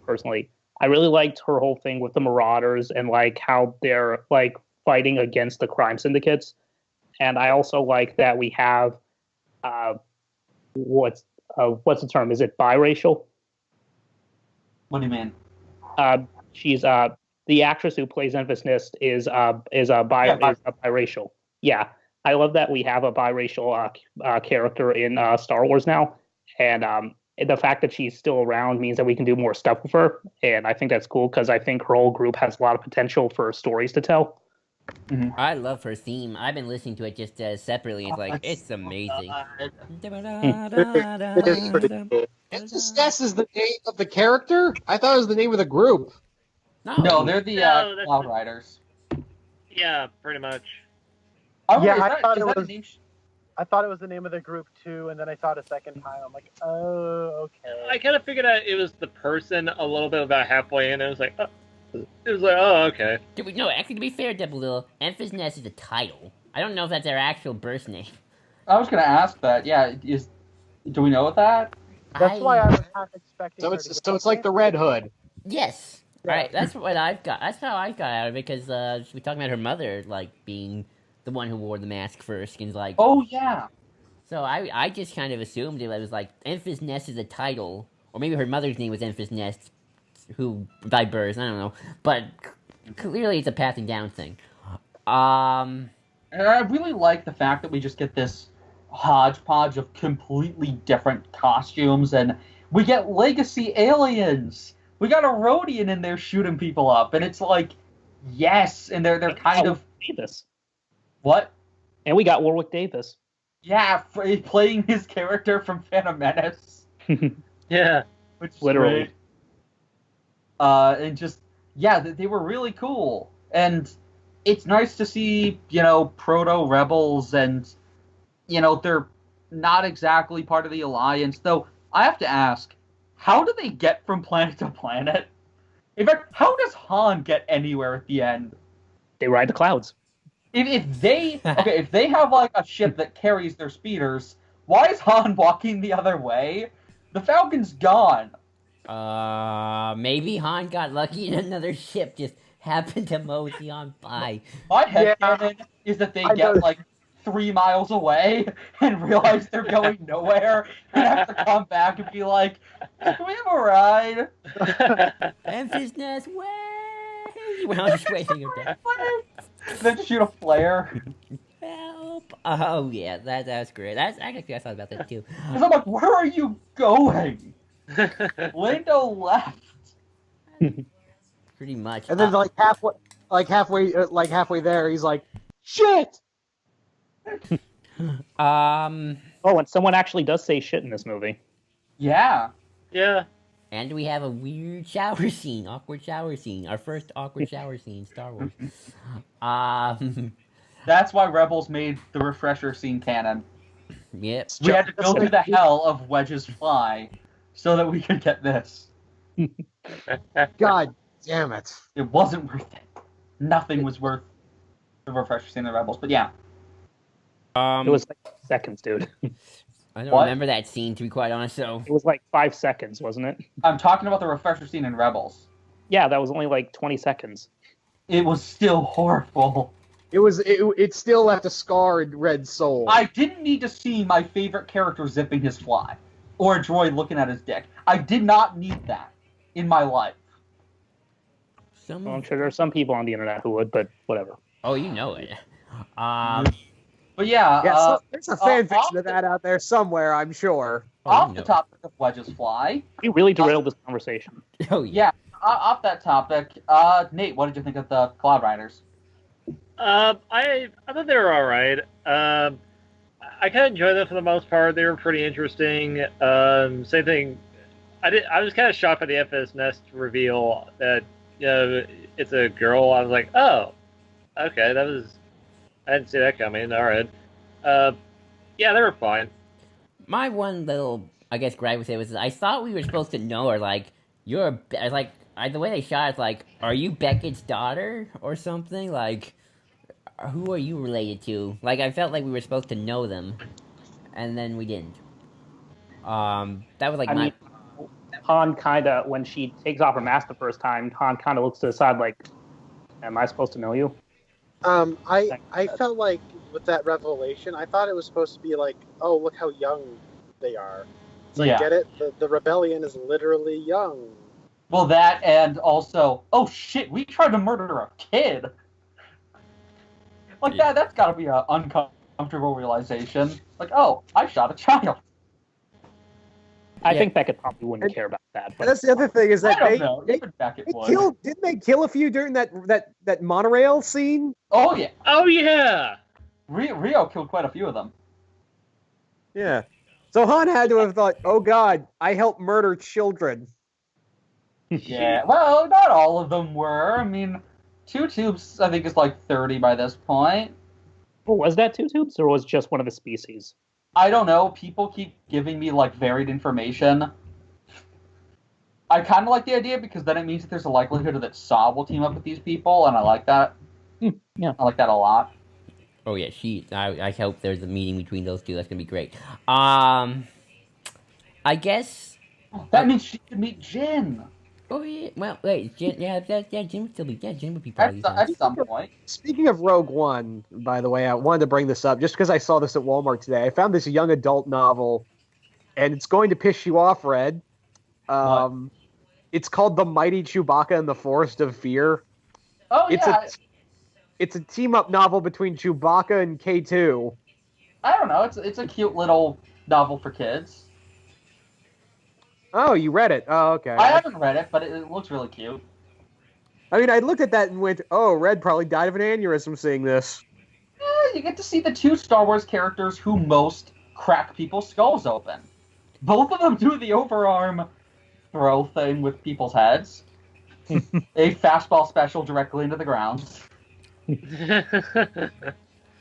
Personally, I really liked her whole thing with the Marauders and like how they're like fighting against the crime syndicates, and I also like that we have what's the term? Is it biracial? What do you mean? She's the actress who plays Enfys Nest is biracial. Yeah, I love that we have a biracial character in Star Wars now, and the fact that she's still around means that we can do more stuff with her, and I think that's cool because I think her whole group has a lot of potential for stories to tell. Mm-hmm. I love her theme. I've been listening to it just separately. It's like it's amazing. Enfys Nest is the name of the character? I thought it was the name of the group. No, they're the that's Cloud Riders. Yeah, pretty much. Yeah, is I that- thought is it that a was- name- I thought it was the name of the group too, and then I saw it a second time. I'm like, oh, okay. I kind of figured out it was the person a little bit about halfway in. And it was like, oh, okay. No, actually, to be fair, Double Enfys Nest is a title. I don't know if that's their actual birth name. I was going to ask that. Yeah, do we know what that? That's why I was half expecting. So her it's to so get it's like the Red Hood. Yes. Yeah. All right, that's what I've got. That's how I got out of it because we talking about her mother like being the one who wore the mask first, and like. Oh yeah. So I just kind of assumed it was like Enfys Nest is a title, or maybe her mother's name was Enfys Nest, who by birth, I don't know, but clearly it's a passing down thing. And I really like the fact that we just get this hodgepodge of completely different costumes, and we get legacy aliens. We got a Rhodian in there shooting people up, and it's like, yes, and they're kind of Davis, what? and we got Warwick Davis. Yeah, playing his character from Phantom Menace, Yeah. which is Literally. great. And just they were really cool, and it's nice to see proto rebels, and they're not exactly part of the Alliance. Though I have to ask, how do they get from planet to planet? In fact, how does Han get anywhere at the end? They ride the clouds. If they have like a ship that carries their speeders, why is Han walking the other way? The Falcon's gone. Maybe Han got lucky and another ship just happened to mosey on by. My headcanon is that they get like 3 miles away and realize they're going nowhere and have to come back and be like, can we have a ride? Enfys Nest, way! When I was just waving him down. Then shoot a flare. Help! Oh yeah, that's great. That's actually I thought about that too. Because I'm like, where are you going? Lando left. Pretty much. And then halfway there, he's like, shit. Oh, and someone actually does say shit in this movie. Yeah. Yeah. And we have a weird shower scene, awkward shower scene. Our first awkward shower scene in Star Wars. That's why Rebels made the refresher scene canon. Yep. We had to go through the hell of Wedge's fly so that we could get this. God damn it. It wasn't worth it. Nothing was worth the refresher scene in Rebels, but yeah. It was like seconds, dude. I don't What? remember that scene, to be quite honest, so... It was like 5 seconds, wasn't it? I'm talking about the refresher scene in Rebels. Yeah, that was only like 20 seconds. It was still horrible. It still left a scarred red soul. I didn't need to see my favorite character zipping his fly. Or a droid looking at his dick. I did not need that in my life. Some... Well, I'm sure there are some people on the internet who would, but whatever. Oh, you know it. But yeah, Yeah, there's a fan off fiction of that out there somewhere, I'm sure. off Oh, the no. topic of Wedge's fly, We really derailed this conversation. Oh, yeah. yeah, off that topic, Nate, what did you think of the Cloud Riders? I thought they were all right. I kind of enjoyed them for the most part. They were pretty interesting. Same thing. I was kind of shocked by the FS Nest reveal that it's a girl. I was like, oh, okay, I didn't see that coming. All right. Yeah, they were fine. My one little, I guess, gripe with it was I thought we were supposed to know her, like, I the way they shot it's like, are you Beckett's daughter or something? Like, who are you related to? Like, I felt like we were supposed to know them, and then we didn't. That was like I mean, Han kind of, when she takes off her mask the first time, Han kind of looks to the side like, am I supposed to know you? I felt like with that revelation, I thought it was supposed to be like, oh, look how young they are. It's like, get it? The rebellion is literally young. Well, that and also, oh shit, we tried to murder a kid. Like that's got to be an uncomfortable realization. Like, oh, I shot a child. I think Beckett probably wouldn't care about that. But That's the other thing is that I don't know. Even Beckett would. didn't they kill a few during that monorail scene? Oh yeah. Oh yeah. Rio killed quite a few of them. Yeah. So Han had to have thought, oh God, I helped murder children. Yeah. Well, not all of them were. I mean, Two Tubes, I think, is like 30 by this point. well, was that two tubes or was it just one of the species? I don't know. People keep giving me like varied information. I kind of like the idea because then it means that there's a likelihood that Saw will team up with these people, and I like that. Yeah. I like that a lot. Oh yeah, I hope there's a meeting between those two. That's gonna be great. I guess. That means she could meet Jin. Oh yeah. Well, wait. Jin, Jin would still be. Yeah, Jin would be part of these. At some point. Speaking of Rogue One, by the way, I wanted to bring this up just because I saw this at Walmart today. I found this young adult novel, and it's going to piss you off, Red. It's called The Mighty Chewbacca and the Forest of Fear. Oh yeah. It's a team-up novel between Chewbacca and K2. I don't know. It's a cute little novel for kids. Oh, you read it? Oh, okay. I haven't read it, but it looks really cute. I mean, I looked at that and went, oh, Red probably died of an aneurysm seeing this. You get to see the two Star Wars characters who most crack people's skulls open. Both of them do the overarm throw thing with people's heads. A fastball special directly into the ground.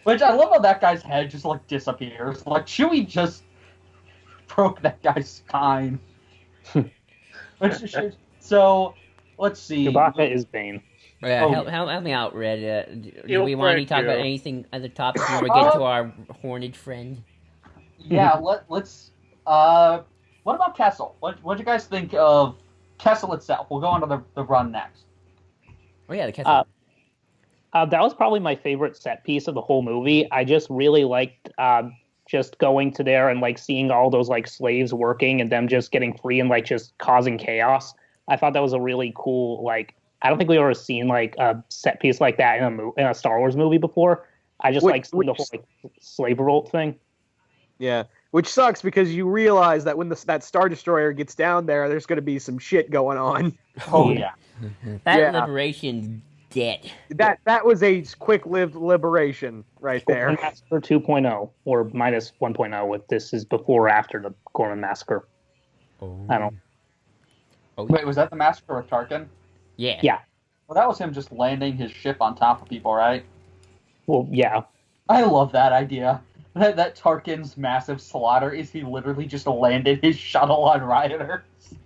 Which I love how that guy's head just like disappears. Like Chewie just broke that guy's spine. So let's see. Chewbacca is Bane. Yeah, help me out, Red. Do we want to talk about anything other topics before we get to our horned friend? Yeah, let's. What about Kessel? What do you guys think of Kessel itself? We'll go on to the run next. Oh yeah, the Kessel. That was probably my favorite set piece of the whole movie. I just really liked just going to there and like seeing all those like slaves working and them just getting free and like just causing chaos. I thought that was a really cool, like, I don't think we've ever seen like a set piece like that in a Star Wars movie before. I just like the whole like slave revolt thing. Yeah, which sucks because you realize that when that Star Destroyer gets down there, there's going to be some shit going on. Oh yeah. That liberation's dead. That was a quick-lived liberation right there. Massacre 2.0 or minus 1.0. With this is before or after the Gorman Massacre. Oh. I don't. Oh, Wait, was that the massacre with Tarkin? Yeah. Yeah. Well, that was him just landing his ship on top of people, right? Well, yeah. I love that idea. That Tarkin's massive slaughter is he literally just landed his shuttle on rioters.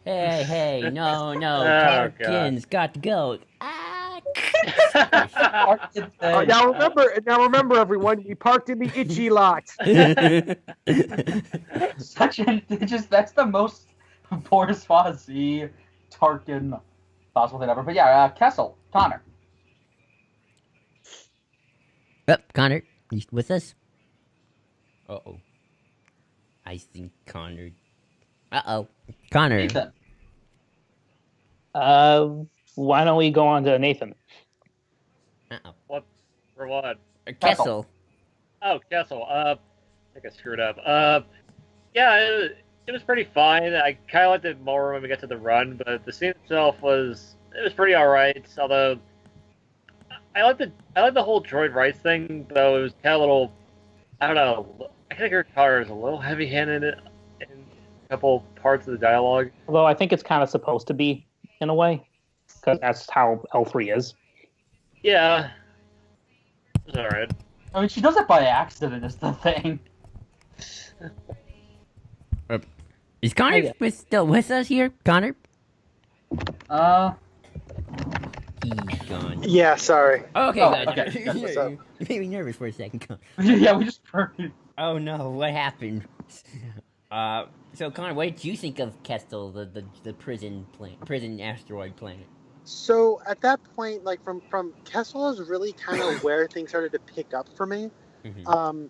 Hey, no, Tarkin's got to go. Now remember, everyone, we parked in the itchy lot. That's the most bourgeoisie Tarkin possible thing ever. But yeah, Kessel, Connor. Yep, Connor, you with us? Uh-oh. I think Connor... Uh-oh. Connor. Ethan. Why don't we go on to Nathan? Uh-oh. What? For what? Kessel. Oh, Kessel. I think I screwed up. Yeah, it was pretty fine. I kind of liked it more when we got to the run, but the scene itself was pretty alright. Although I like the whole droid rights thing, though it was kind of a little, I don't know. I think her car is a little heavy-handed in a couple parts of the dialogue. Although I think it's kind of supposed to be in a way, because that's how L3 is. Yeah, it's alright. I mean, she does it by accident, is the thing. Is Connor still with us here, Connor? He's gone. Yeah, sorry. Okay, Oh, gotcha. okay. What's up? You made me nervous for a second. Con. Yeah, we just heard. Oh no, what happened? So Connor, what did you think of Kestel, the prison asteroid planet? So at that point, like from Kessel is really kind of where things started to pick up for me. Mhm.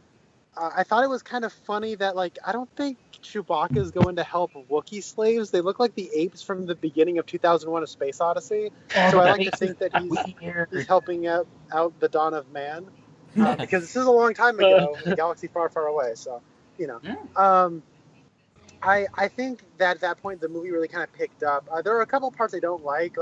I thought it was kind of funny that like I don't think Chewbacca is going to help Wookiee slaves. They look like the apes from the beginning of 2001: A Space Odyssey. So I like to think that he's helping out the dawn of man, because this is a long time ago, in a galaxy far, far away. So you know, I think that at that point the movie really kind of picked up. There are a couple parts I don't like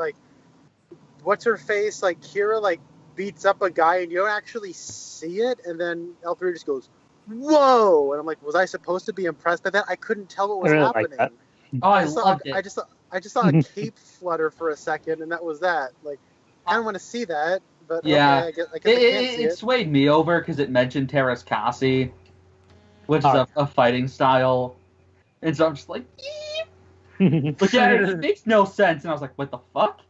what's her face, like Qi'ra, like beats up a guy and you don't actually see it, and then L3 just goes, "Whoa!" And I'm like, was I supposed to be impressed by that? I couldn't tell what was I really like happening. that. Oh, I loved it. I just saw a cape flutter for a second, and that was that. Like, I don't want to see that, but Yeah. okay, I guess I can't see It it. swayed me over because it mentioned Terrace Cassie, which is a fighting style. And so I'm just like, but yeah, it makes no sense. And I was like, what the fuck?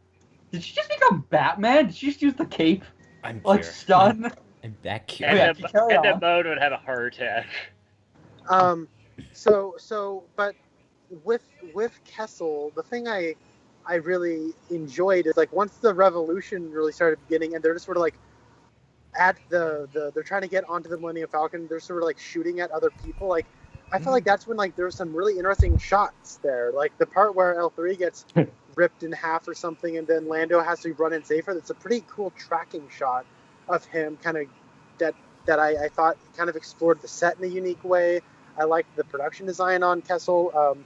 Did she just become Batman? Did she just use the cape? I'm Like, here. stun? I'm back here. Yeah, And carry on. the mode would have a heart attack. But with Kessel, the thing I really enjoyed is like once the revolution really started beginning, and they're just sort of like at they're trying to get onto the Millennium Falcon. They're sort of like shooting at other people. Like I felt like that's when like there was some really interesting shots there. Like the part where L3 gets ripped in half or something, and then Lando has to run and save her. That's a pretty cool tracking shot of him, kind of that I thought kind of explored the set in a unique way. I liked the production design on Kessel.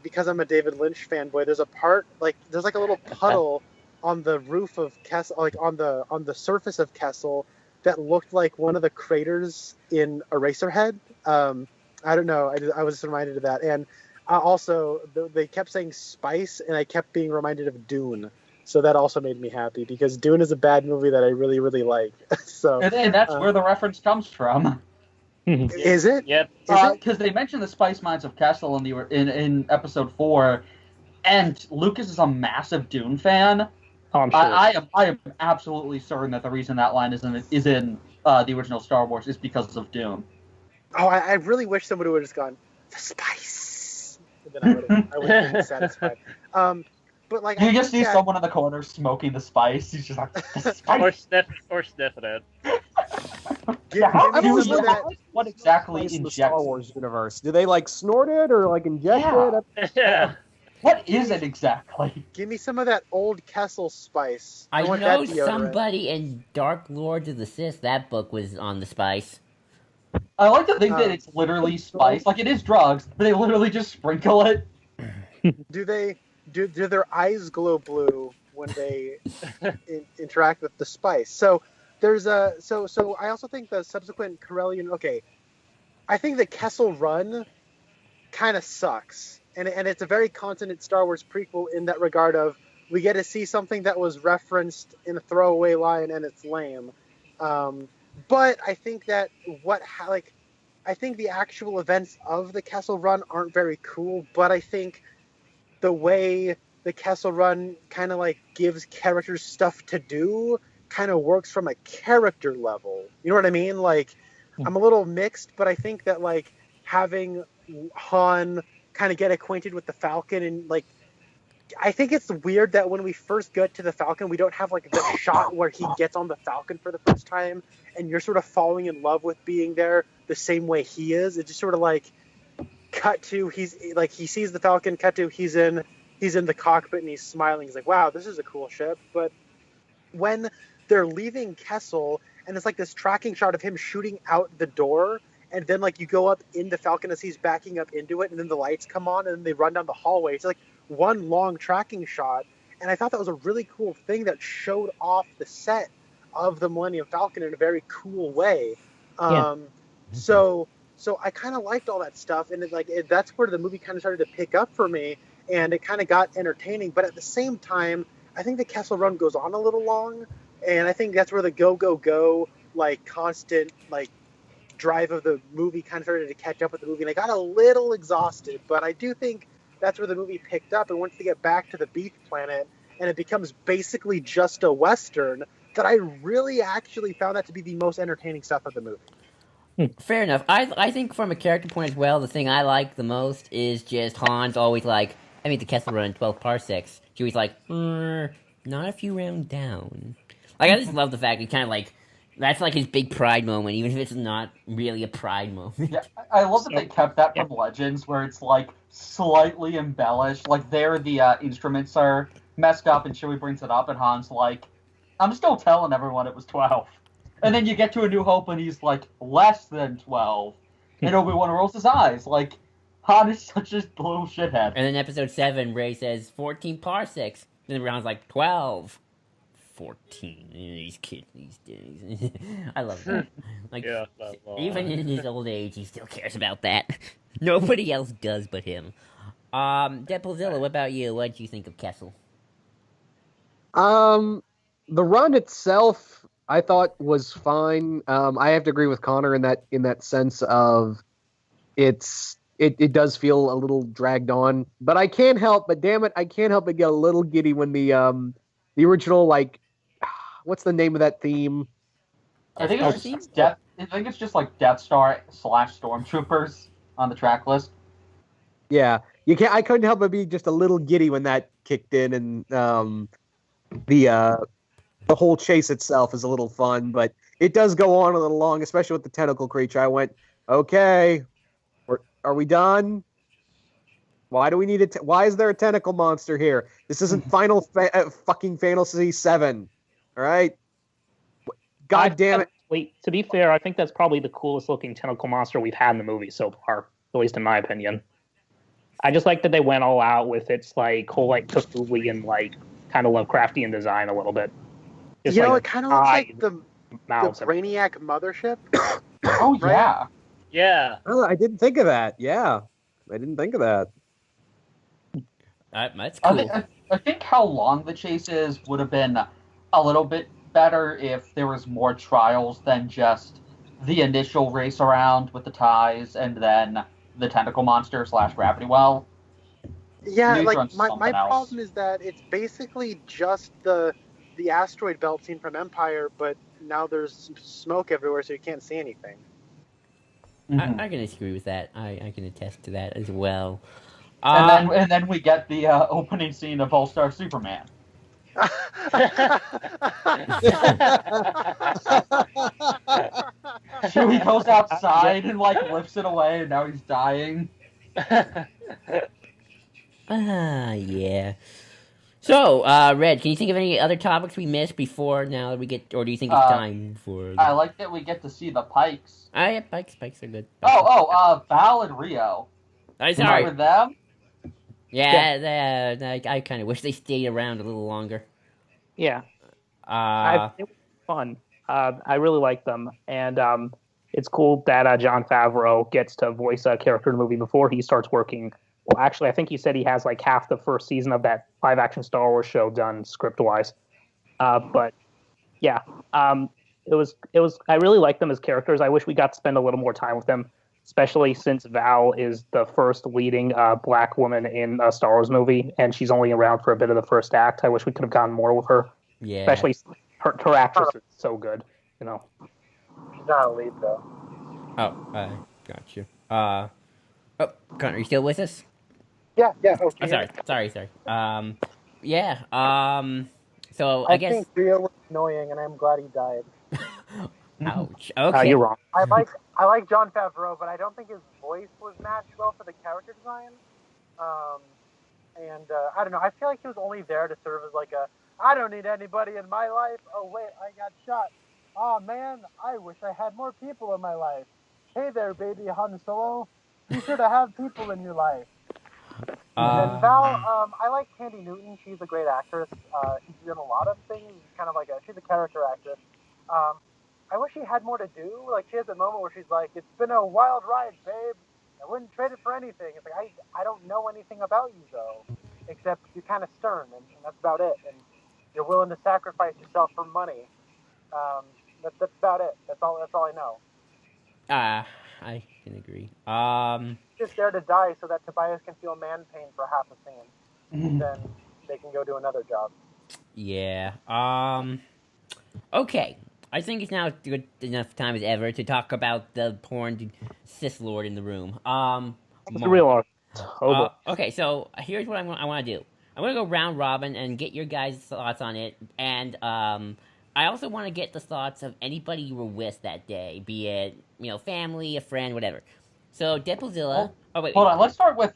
Because I'm a David Lynch fanboy, there's a part there's like a little puddle on the roof of Kessel, like on the surface of Kessel, that looked like one of the craters in Eraserhead. I don't know. I was reminded of that, and also they kept saying spice, and I kept being reminded of Dune. So that also made me happy because Dune is a bad movie that I really, really like. So And that's where the reference comes from. Is it? Yep. Because they mentioned the spice mines of Kessel in episode 4, and Lucas is a massive Dune fan. Oh, I'm sure. I am absolutely certain that the reason that line is in the original Star Wars is because of Dune. Oh, I really wish somebody would have just gone, the spice. And then I would have been satisfied. But like You just see someone in the corner smoking the spice. He's just like, the spice. or sniffing it. give me some of that. What exactly Place in the injects Star Wars universe? Do they like snort it or like inject it? Yeah. What is it exactly? Give me some of that old Kessel spice. I want know that deodorant. somebody in Dark Lords of the Sith, that book was on the spice. I like to think that it's literally spice. Like, it is drugs, but they literally just sprinkle it. Do their eyes glow blue when they interact with the spice? So there's so I also think the subsequent Corellian. Okay, I think the Kessel Run kind of sucks, and it's a very consonant Star Wars prequel in that regard of we get to see something that was referenced in a throwaway line and it's lame. But I think that I think the actual events of the Kessel Run aren't very cool, but I think the way the Kessel Run kind of like gives characters stuff to do kind of works from a character level. You know what I mean? Like, I'm a little mixed, but I think that like having Han kind of get acquainted with the Falcon, and like I think it's weird that when we first get to the Falcon, we don't have like the shot where he gets on the Falcon for the first time and you're sort of falling in love with being there the same way he is. It's just sort of like cut to he sees the Falcon, cut to he's in the cockpit and he's smiling. He's like, wow, this is a cool ship. But when they're leaving Kessel and it's like this tracking shot of him shooting out the door, and then like you go up in the Falcon as he's backing up into it, and then the lights come on and then they run down the hallway. It's like one long tracking shot, and I thought that was a really cool thing that showed off the set of the Millennium Falcon in a very cool way. So I kind of liked all that stuff, and that's where the movie kind of started to pick up for me, and it kind of got entertaining. But at the same time, I think the Kessel Run goes on a little long, and I think that's where the go like constant like drive of the movie kind of started to catch up with the movie, and I got a little exhausted. But I do think that's where the movie picked up, and once they get back to the Beef Planet and it becomes basically just a Western, that I really actually found that to be the most entertaining stuff of the movie. Fair enough. I think from a character point as well, the thing I like the most is just Han's always like, I mean, the Kessel Run in 12 parsecs. Chewie's like, not if you round down. Like, I just love the fact he kind of like, that's like his big pride moment, even if it's not really a pride moment. Yeah, I love that they kept that from Legends, where it's like slightly embellished. Like there, the instruments are messed up, and Chewie brings it up, and Han's like, "I'm still telling everyone it was 12." And then you get to A New Hope, and he's like, "Less than 12." And Obi-Wan rolls his eyes, like Han is such a little shithead. And then episode 7, Rey says 14 parsecs. And then Ron's like 12. 14. These kids these days. I love that. Like, Yeah, even in his old age, he still cares about that. Nobody else does but him. Deadpoolzilla, what about you? What did you think of Kessel? The run itself, I thought was fine. I have to agree with Connor in that sense of it does feel a little dragged on, but I can't help but get a little giddy when the original, like, what's the name of that theme? I think it's just like Death Star / Stormtroopers on the track list. Yeah, I couldn't help but be just a little giddy when that kicked in, and the whole chase itself is a little fun, but it does go on a little long, especially with the tentacle creature. I went, okay, are we done? Why do we need it? Why is there a tentacle monster here? This isn't fucking Fantasy 7. All right? God damn it. Wait, to be fair, I think that's probably the coolest looking tentacle monster we've had in the movie so far, at least in my opinion. I just like that they went all out with its like whole like Cthulhu and like kind of Lovecraftian design a little bit. Just, you know, like, it kind of looks like the Brainiac mothership. Oh, right? yeah. Yeah. Oh, I didn't think of that. Yeah. I didn't think of that. That's cool. I think how long the chase is would have been a little bit better if there was more trials than just the initial race around with the ties and then the tentacle monster / gravity well. Yeah, Neutron's like my something else. problem is that it's basically just the asteroid belt scene from Empire, but now there's smoke everywhere, so you can't see anything. Mhm. I can disagree with that. I can attest to that as well. And then we get the opening scene of All-Star Superman. Chewie goes outside and like lifts it away, and now he's dying. Yeah. So, Red, can you think of any other topics we missed before now that we get, or do you think it's time for? I like that we get to see the Pikes. Yeah, Pikes are good. Val and Rio. Sorry. Remember them? Yeah, I kind of wish they stayed around a little longer. Yeah. It was fun. I really like them, and it's cool that Jon Favreau gets to voice a character in the movie before he starts working. Well, actually, I think he said he has like half the first season of that live-action Star Wars show done script-wise. But yeah, it was. I really like them as characters. I wish we got to spend a little more time with them, especially since Val is the first leading black woman in a Star Wars movie, and she's only around for a bit of the first act. I wish we could have gotten more with her. Yeah. Especially her actress is so good, you know. She's not a lead though. Oh, I got you. Connor, are you still with us? Yeah. Oh, Sorry. Yeah. So I guess. think Rio was annoying, and I'm glad he died. Ouch. Okay. You're wrong. I like Jon Favreau, but I don't think his voice was matched well for the character design. I don't know. I feel like he was only there to serve as like a, I don't need anybody in my life. Oh wait, I got shot. Oh man, I wish I had more people in my life. Hey there, baby Han Solo. Be sure to have people in your life. And Val, I like Candy Newton. She's a great actress. She's done a lot of things. Kind of like she's a character actress. I wish she had more to do. Like she has a moment where she's like, "It's been a wild ride, babe. I wouldn't trade it for anything." It's like I don't know anything about you though, except you're kind of stern, and that's about it. And you're willing to sacrifice yourself for money. That's about it. That's all I know. I can agree. Just there to die so that Tobias can feel man pain for half a scene. Then they can go do another job. Yeah. Okay. I think it's now good enough time as ever to talk about the porn Sith Lord in the room. It's a real argument. Oh boy. Okay, so here's what I want to do. I'm going to go round robin and get your guys' thoughts on it, and I also want to get the thoughts of anybody you were with that day, be it family, a friend, whatever. So Deadpoolzilla. Oh wait, Hold on. Let's start with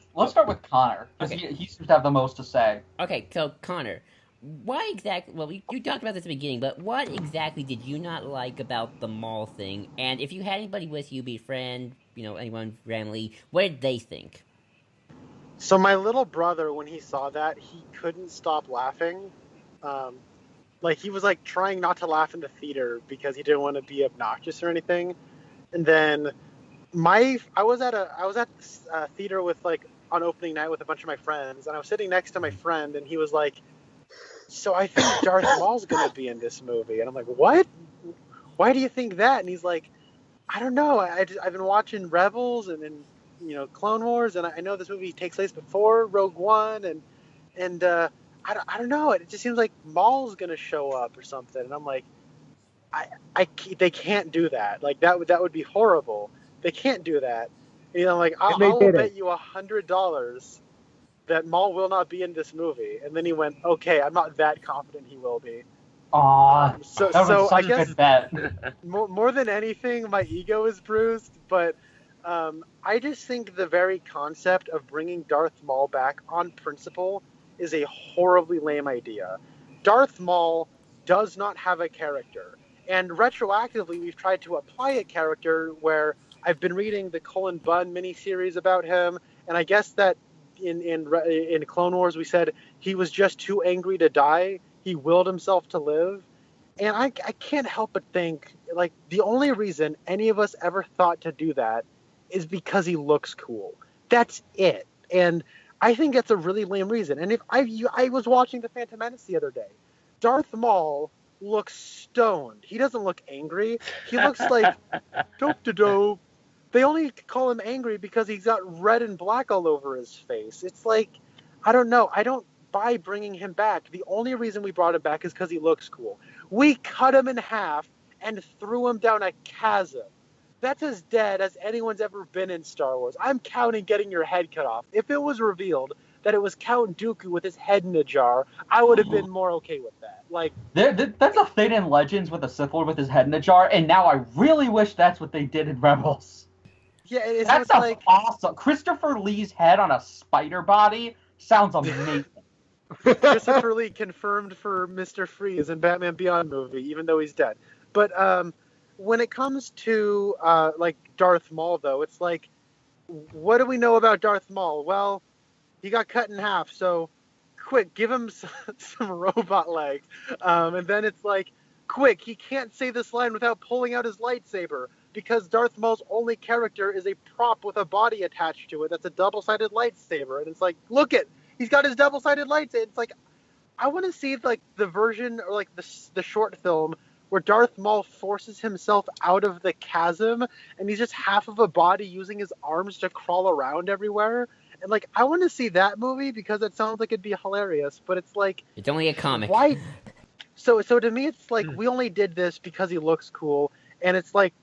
Connor because Okay. he seems to have the most to say. Okay, so Connor, why exactly? Well, you talked about this at the beginning, but what exactly did you not like about the mall thing? And if you had anybody with you, be a friend, anyone, family, what did they think? So my little brother, when he saw that, he couldn't stop laughing. Like he was like trying not to laugh in the theater because he didn't want to be obnoxious or anything. And then I was at a theater with like on opening night with a bunch of my friends, and I was sitting next to my friend, and he was like, "So I think Darth Maul's gonna be in this movie," and I'm like, "What? Why do you think that?" And he's like, "I don't know. I've been watching Rebels and Clone Wars, and I know this movie takes place before Rogue One, and I don't know. It just seems like Maul's gonna show up or something." And I'm like, they can't do that. Like that would be horrible. They can't do that. Like I'll bet you $100 that Maul will not be in this movie. And then he went, "Okay, I'm not that confident he will be." Aw, So I guess bet. more than anything, my ego is bruised. But I just think the very concept of bringing Darth Maul back on principle is a horribly lame idea. Darth Maul does not have a character. And retroactively, we've tried to apply a character where I've been reading the Cullen Bunn miniseries about him, and I guess that in Clone Wars we said he was just too angry to die. He willed himself to live. And I can't help but think, like, the only reason any of us ever thought to do that is because he looks cool. That's it. And I think that's a really lame reason. And if I was watching The Phantom Menace the other day, Darth Maul looks stoned. He doesn't look angry. He looks like dope-to-dope. They only call him angry because he's got red and black all over his face. It's like, I don't know. I don't buy bringing him back. The only reason we brought him back is because he looks cool. We cut him in half and threw him down a chasm. That's as dead as anyone's ever been in Star Wars. I'm counting getting your head cut off. If it was revealed that it was Count Dooku with his head in a jar, I would have been more okay with that. Like that's a thing in Legends with a Sith Lord with his head in a jar, and now I really wish that's what they did in Rebels. Yeah, that sounds like awesome. Christopher Lee's head on a spider body sounds amazing. Christopher Lee confirmed for Mr. Freeze in Batman Beyond movie, even though he's dead. But when it comes to like Darth Maul, though, it's like, what do we know about Darth Maul? Well, he got cut in half, so quick, give him some robot legs. And then it's like, quick, he can't say this line without pulling out his lightsaber, because Darth Maul's only character is a prop with a body attached to it that's a double-sided lightsaber. And it's like, look it, he's got his double-sided lightsaber. It's like, I want to see like the version or like the short film where Darth Maul forces himself out of the chasm and he's just half of a body using his arms to crawl around everywhere. And like, I want to see that movie because it sounds like it'd be hilarious. But it's like, it's only a comic. Why? So to me, it's like we only did this because he looks cool, and it's like,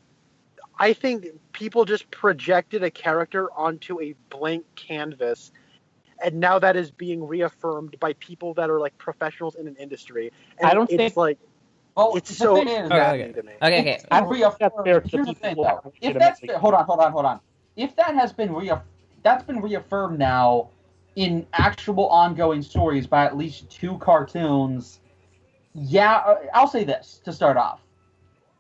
I think people just projected a character onto a blank canvas, and now that is being reaffirmed by people that are like professionals in an industry. And I don't think it's like, well, it's so okay. to me. Okay. Here's the thing, though. If that's hold on. If that has been that's been reaffirmed now in actual ongoing stories by at least 2 cartoons. Yeah, I'll say this to start off.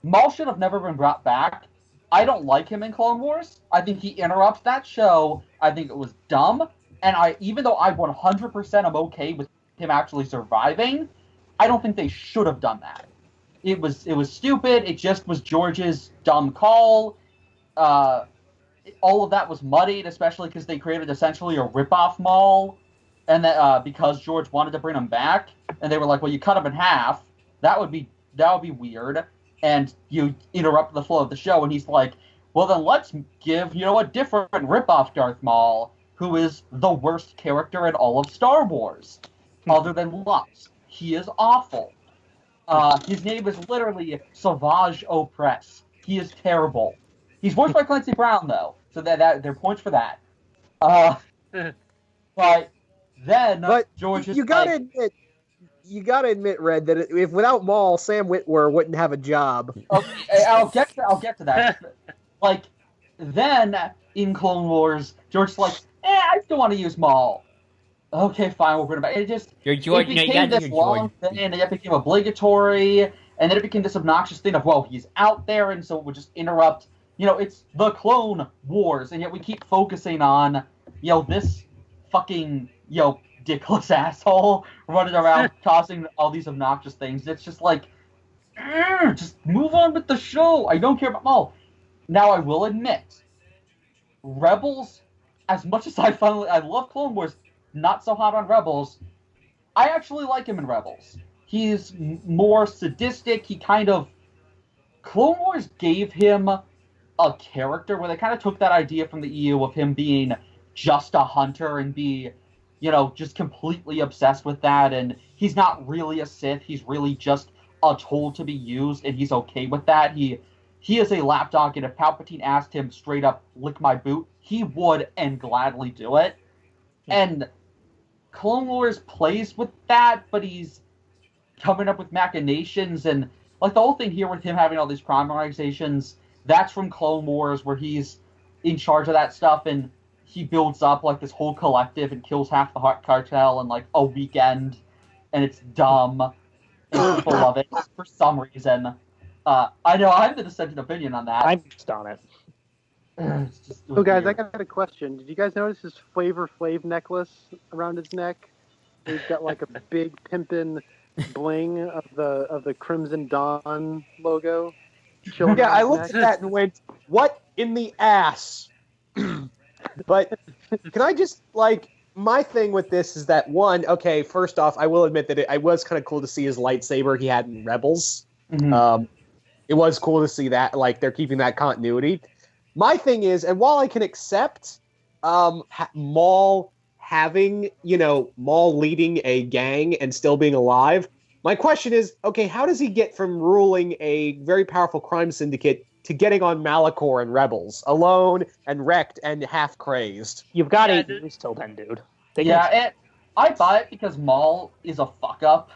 Maul should have never been brought back. I don't like him in Clone Wars. I think he interrupts that show. I think it was dumb. And even though I 100% am okay with him actually surviving, I don't think they should have done that. It was stupid. It just was George's dumb call. All of that was muddied, especially because they created essentially a rip-off Maul, and that because George wanted to bring him back, and they were like, "Well, you cut him in half. That would be weird." And you interrupt the flow of the show, and he's like, "Well, then let's give a different rip-off Darth Maul, who is the worst character in all of Star Wars, other than Lux. he is awful. His name is literally Savage Opress. He is terrible. He's voiced by Clancy Brown, though, so that there are points for that. But then George is you gotta admit, Red, that if without Maul, Sam Witwer wouldn't have a job. Okay, I'll get to that. Like, then in Clone Wars, George's like, I still want to use Maul. Okay, fine, we'll bring it back. It just it became this long thing, and it became obligatory, and then it became this obnoxious thing of, well, he's out there, and so we'll just interrupt. It's the Clone Wars, and yet we keep focusing on, this fucking, dickless asshole running around causing all these obnoxious things. It's just like, just move on with the show. I don't care about Maul. Now, I will admit, Rebels, as much as I love Clone Wars, not so hot on Rebels. I actually like him in Rebels. He's more sadistic. Clone Wars gave him a character where they kind of took that idea from the EU of him being just a hunter and be, just completely obsessed with that. And he's not really a Sith. He's really just a tool to be used, and he's okay with that. He is a lapdog, and if Palpatine asked him straight up, lick my boot, he would and gladly do it. And Clone Wars plays with that, but he's coming up with machinations, and like the whole thing here with him having all these crime organizations, that's from Clone Wars, where he's in charge of that stuff, and he builds up like this whole collective and kills half the Heart Cartel in like a weekend, and it's dumb, and people love it for some reason. I know I have the dissenting opinion on that. I'm just on it. So guys, I got a question. Did you guys notice his Flavor Flav necklace around his neck? He's got like a big pimpin' bling of the Crimson Dawn logo. Yeah, I looked at that and went, "What in the ass?" But can I just my thing with this is that one, okay, first off, I will admit that it was kind of cool to see his lightsaber he had in Rebels. Mm-hmm. It was cool to see that, they're keeping that continuity. My thing is, and while I can accept Maul having, Maul leading a gang and still being alive, my question is, okay, how does he get from ruling a very powerful crime syndicate to getting on Malachor and Rebels, alone and wrecked and half crazed? You've got 8 movies till then, dude. I buy it because Maul is a fuck-up.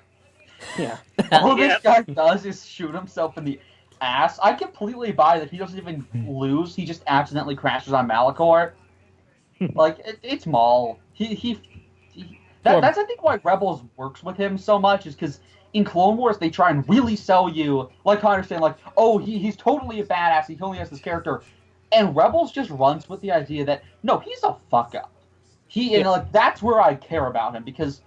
Yeah. All this guy does is shoot himself in the ass. I completely buy that he doesn't even lose. He just accidentally crashes on Malachor. It's Maul. That's I think why Rebels works with him so much, is because in Clone Wars they try and really sell you, I understand, he's totally a badass, he only has this character. And Rebels just runs with the idea that, no, he's a fuck-up. That's where I care about him, because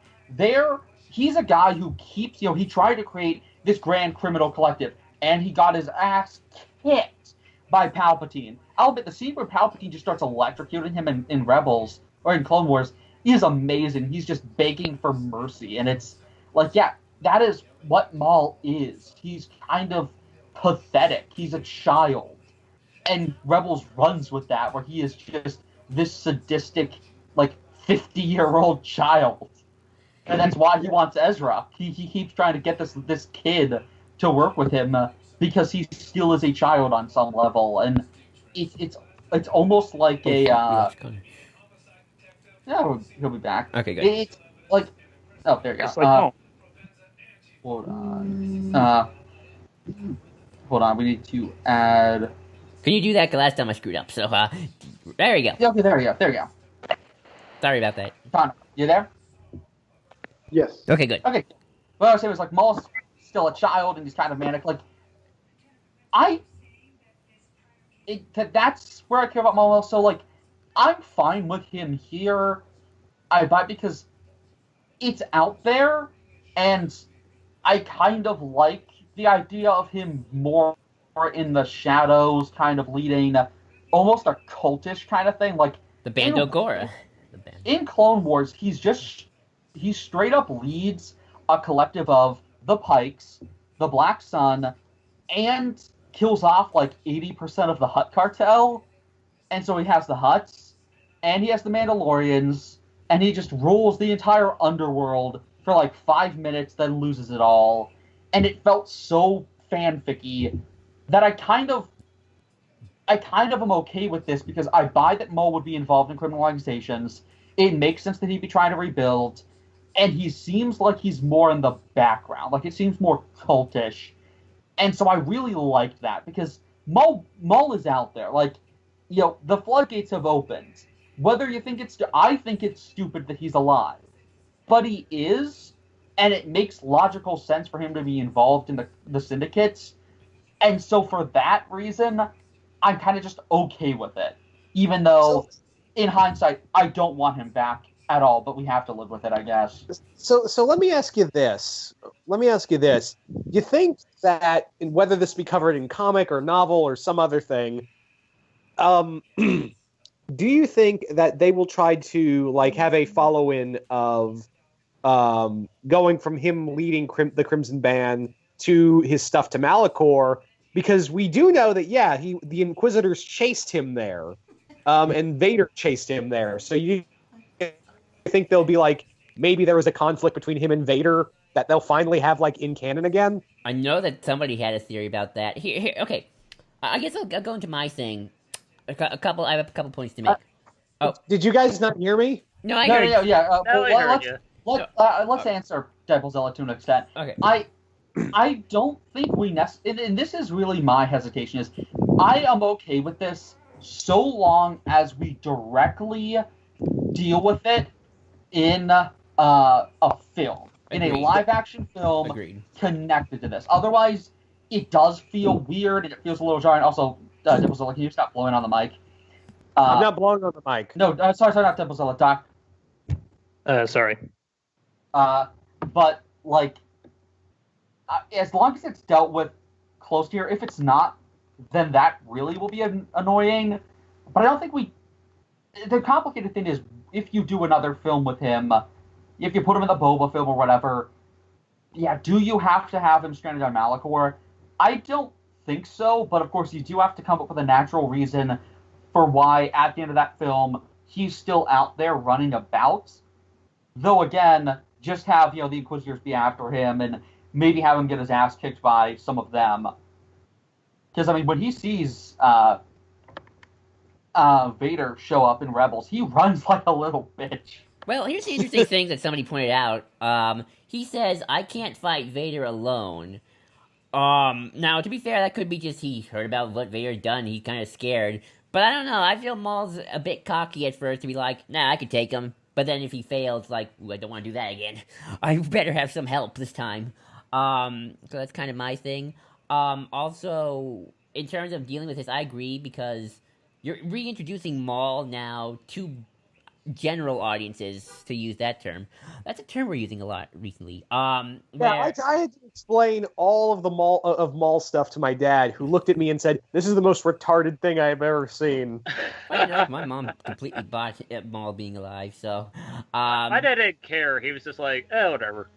he's a guy who keeps, he tried to create this grand criminal collective, and he got his ass kicked by Palpatine. I'll bet the scene where Palpatine just starts electrocuting him in Rebels, or in Clone Wars, is amazing. He's just begging for mercy, and it's that is what Maul is. He's kind of pathetic. He's a child. And Rebels runs with that, where he is just this sadistic, 50-year-old child. And that's why he wants Ezra. He keeps trying to get this kid to work with him because he still is a child on some level. And it's almost like yeah, he'll be back. Okay, good. It's oh, there you go. Hold on. Hold on. We need to add. Can you do that? 'Cause last time I screwed up. So there you go. Yeah, okay, there you go. Sorry about that. Connor, you there? Yes. Okay, good. Okay. Well, I was saying was Maul's still a child and he's kind of manic. That's where I care about Maul. So I'm fine with him here. I buy it because it's out there, and I kind of like the idea of him more in the shadows, kind of leading almost a cultish kind of thing. The Bando Gora. In Clone Wars, he straight up leads a collective of the Pikes, the Black Sun, and kills off 80% of the Hutt cartel. And so he has the Hutts, and he has the Mandalorians, and he just rules the entire underworld for like 5 minutes, then loses it all. And it felt so fanficky that I kind of am okay with this because I buy that Mo would be involved in criminal organizations. It makes sense that he'd be trying to rebuild, and he seems like he's more in the background. Like, it seems more cultish. And so I really liked that because Mo is out there. Like, you know, the floodgates have opened. Whether you think I think it's stupid that he's alive. But he is, and it makes logical sense for him to be involved in the syndicates. And so for that reason, I'm kind of just okay with it. Even though, in hindsight, I don't want him back at all, but we have to live with it, I guess. So let me ask you this. You think that, whether this be covered in comic or novel or some other thing, do you think that they will try to like have a follow-in of going from him leading the Crimson Band to his stuff to Malachor? Because we do know that, yeah, the Inquisitors chased him there, and Vader chased him there. So you think there'll be like, maybe there was a conflict between him and Vader that they'll finally have like in canon again? I know that somebody had a theory about that. Here, okay. I guess I'll go into my thing. I have a couple points to make. Did you guys not hear me? No, I heard. Let's answer Devilzilla to an extent. Okay. I don't think and this is really my hesitation, is I am okay with this so long as we directly deal with it in a film. Agreed. In a live-action film. Agreed. Connected to this. Otherwise, it does feel weird, and it feels a little jarring. Also, Devilzilla, can you stop blowing on the mic? I'm not blowing on the mic. No, sorry, not Devilzilla, Doc. Sorry. But, like, as long as it's dealt with close to here, if it's not, then that really will be annoying. But I don't think the complicated thing is, if you do another film with him, if you put him in the Boba film or whatever, yeah, do you have to have him stranded on Malachor? I don't think so, but of course you do have to come up with a natural reason for why, at the end of that film, he's still out there running about. Though again, just have, the Inquisitors be after him and maybe have him get his ass kicked by some of them. Because, I mean, when he sees Vader show up in Rebels, he runs like a little bitch. Well, here's the interesting thing that somebody pointed out. He says, I can't fight Vader alone. Now, to be fair, that could be just he heard about what Vader's done, he's kind of scared. But I don't know, I feel Maul's a bit cocky at first to be like, nah, I could take him. But then if he fails, like, I don't want to do that again. I better have some help this time. So that's kind of my thing. Also, in terms of dealing with this, I agree, because you're reintroducing Maul now to general audiences, to use that term. That's a term we're using a lot recently. I had to explain all of the Maul stuff to my dad, who looked at me and said, "This is the most retarded thing I have ever seen." My mom completely bought Maul being alive, so my dad didn't care. He was just like, whatever.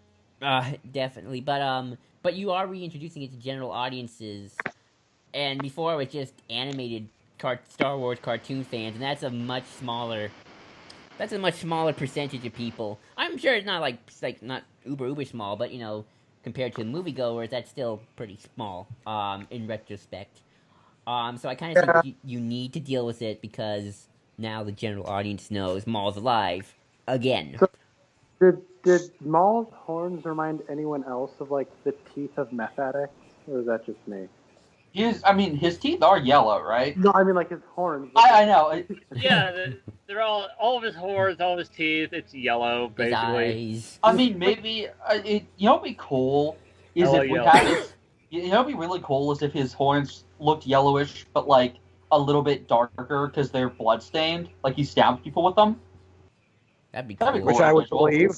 Definitely, but you are reintroducing it to general audiences, and before it was just animated Star Wars cartoon fans, and that's a much smaller percentage of people. I'm sure it's not like not uber small, but compared to moviegoers, that's still pretty small. In retrospect, so I kind of think you need to deal with it because now the general audience knows Maul's alive again. So, did Maul's horns remind anyone else of like the teeth of meth addicts, or is that just me? His teeth are yellow, right? No, I mean like his horns. I know. Yeah, they're all of his horns, all of his teeth. It's yellow, basically. His eyes. I mean, maybe what'd be cool is if we had his. What'd be really cool is if his horns looked yellowish, but like a little bit darker because they're bloodstained. Like he stabbed people with them. That'd be cool. Which I would believe.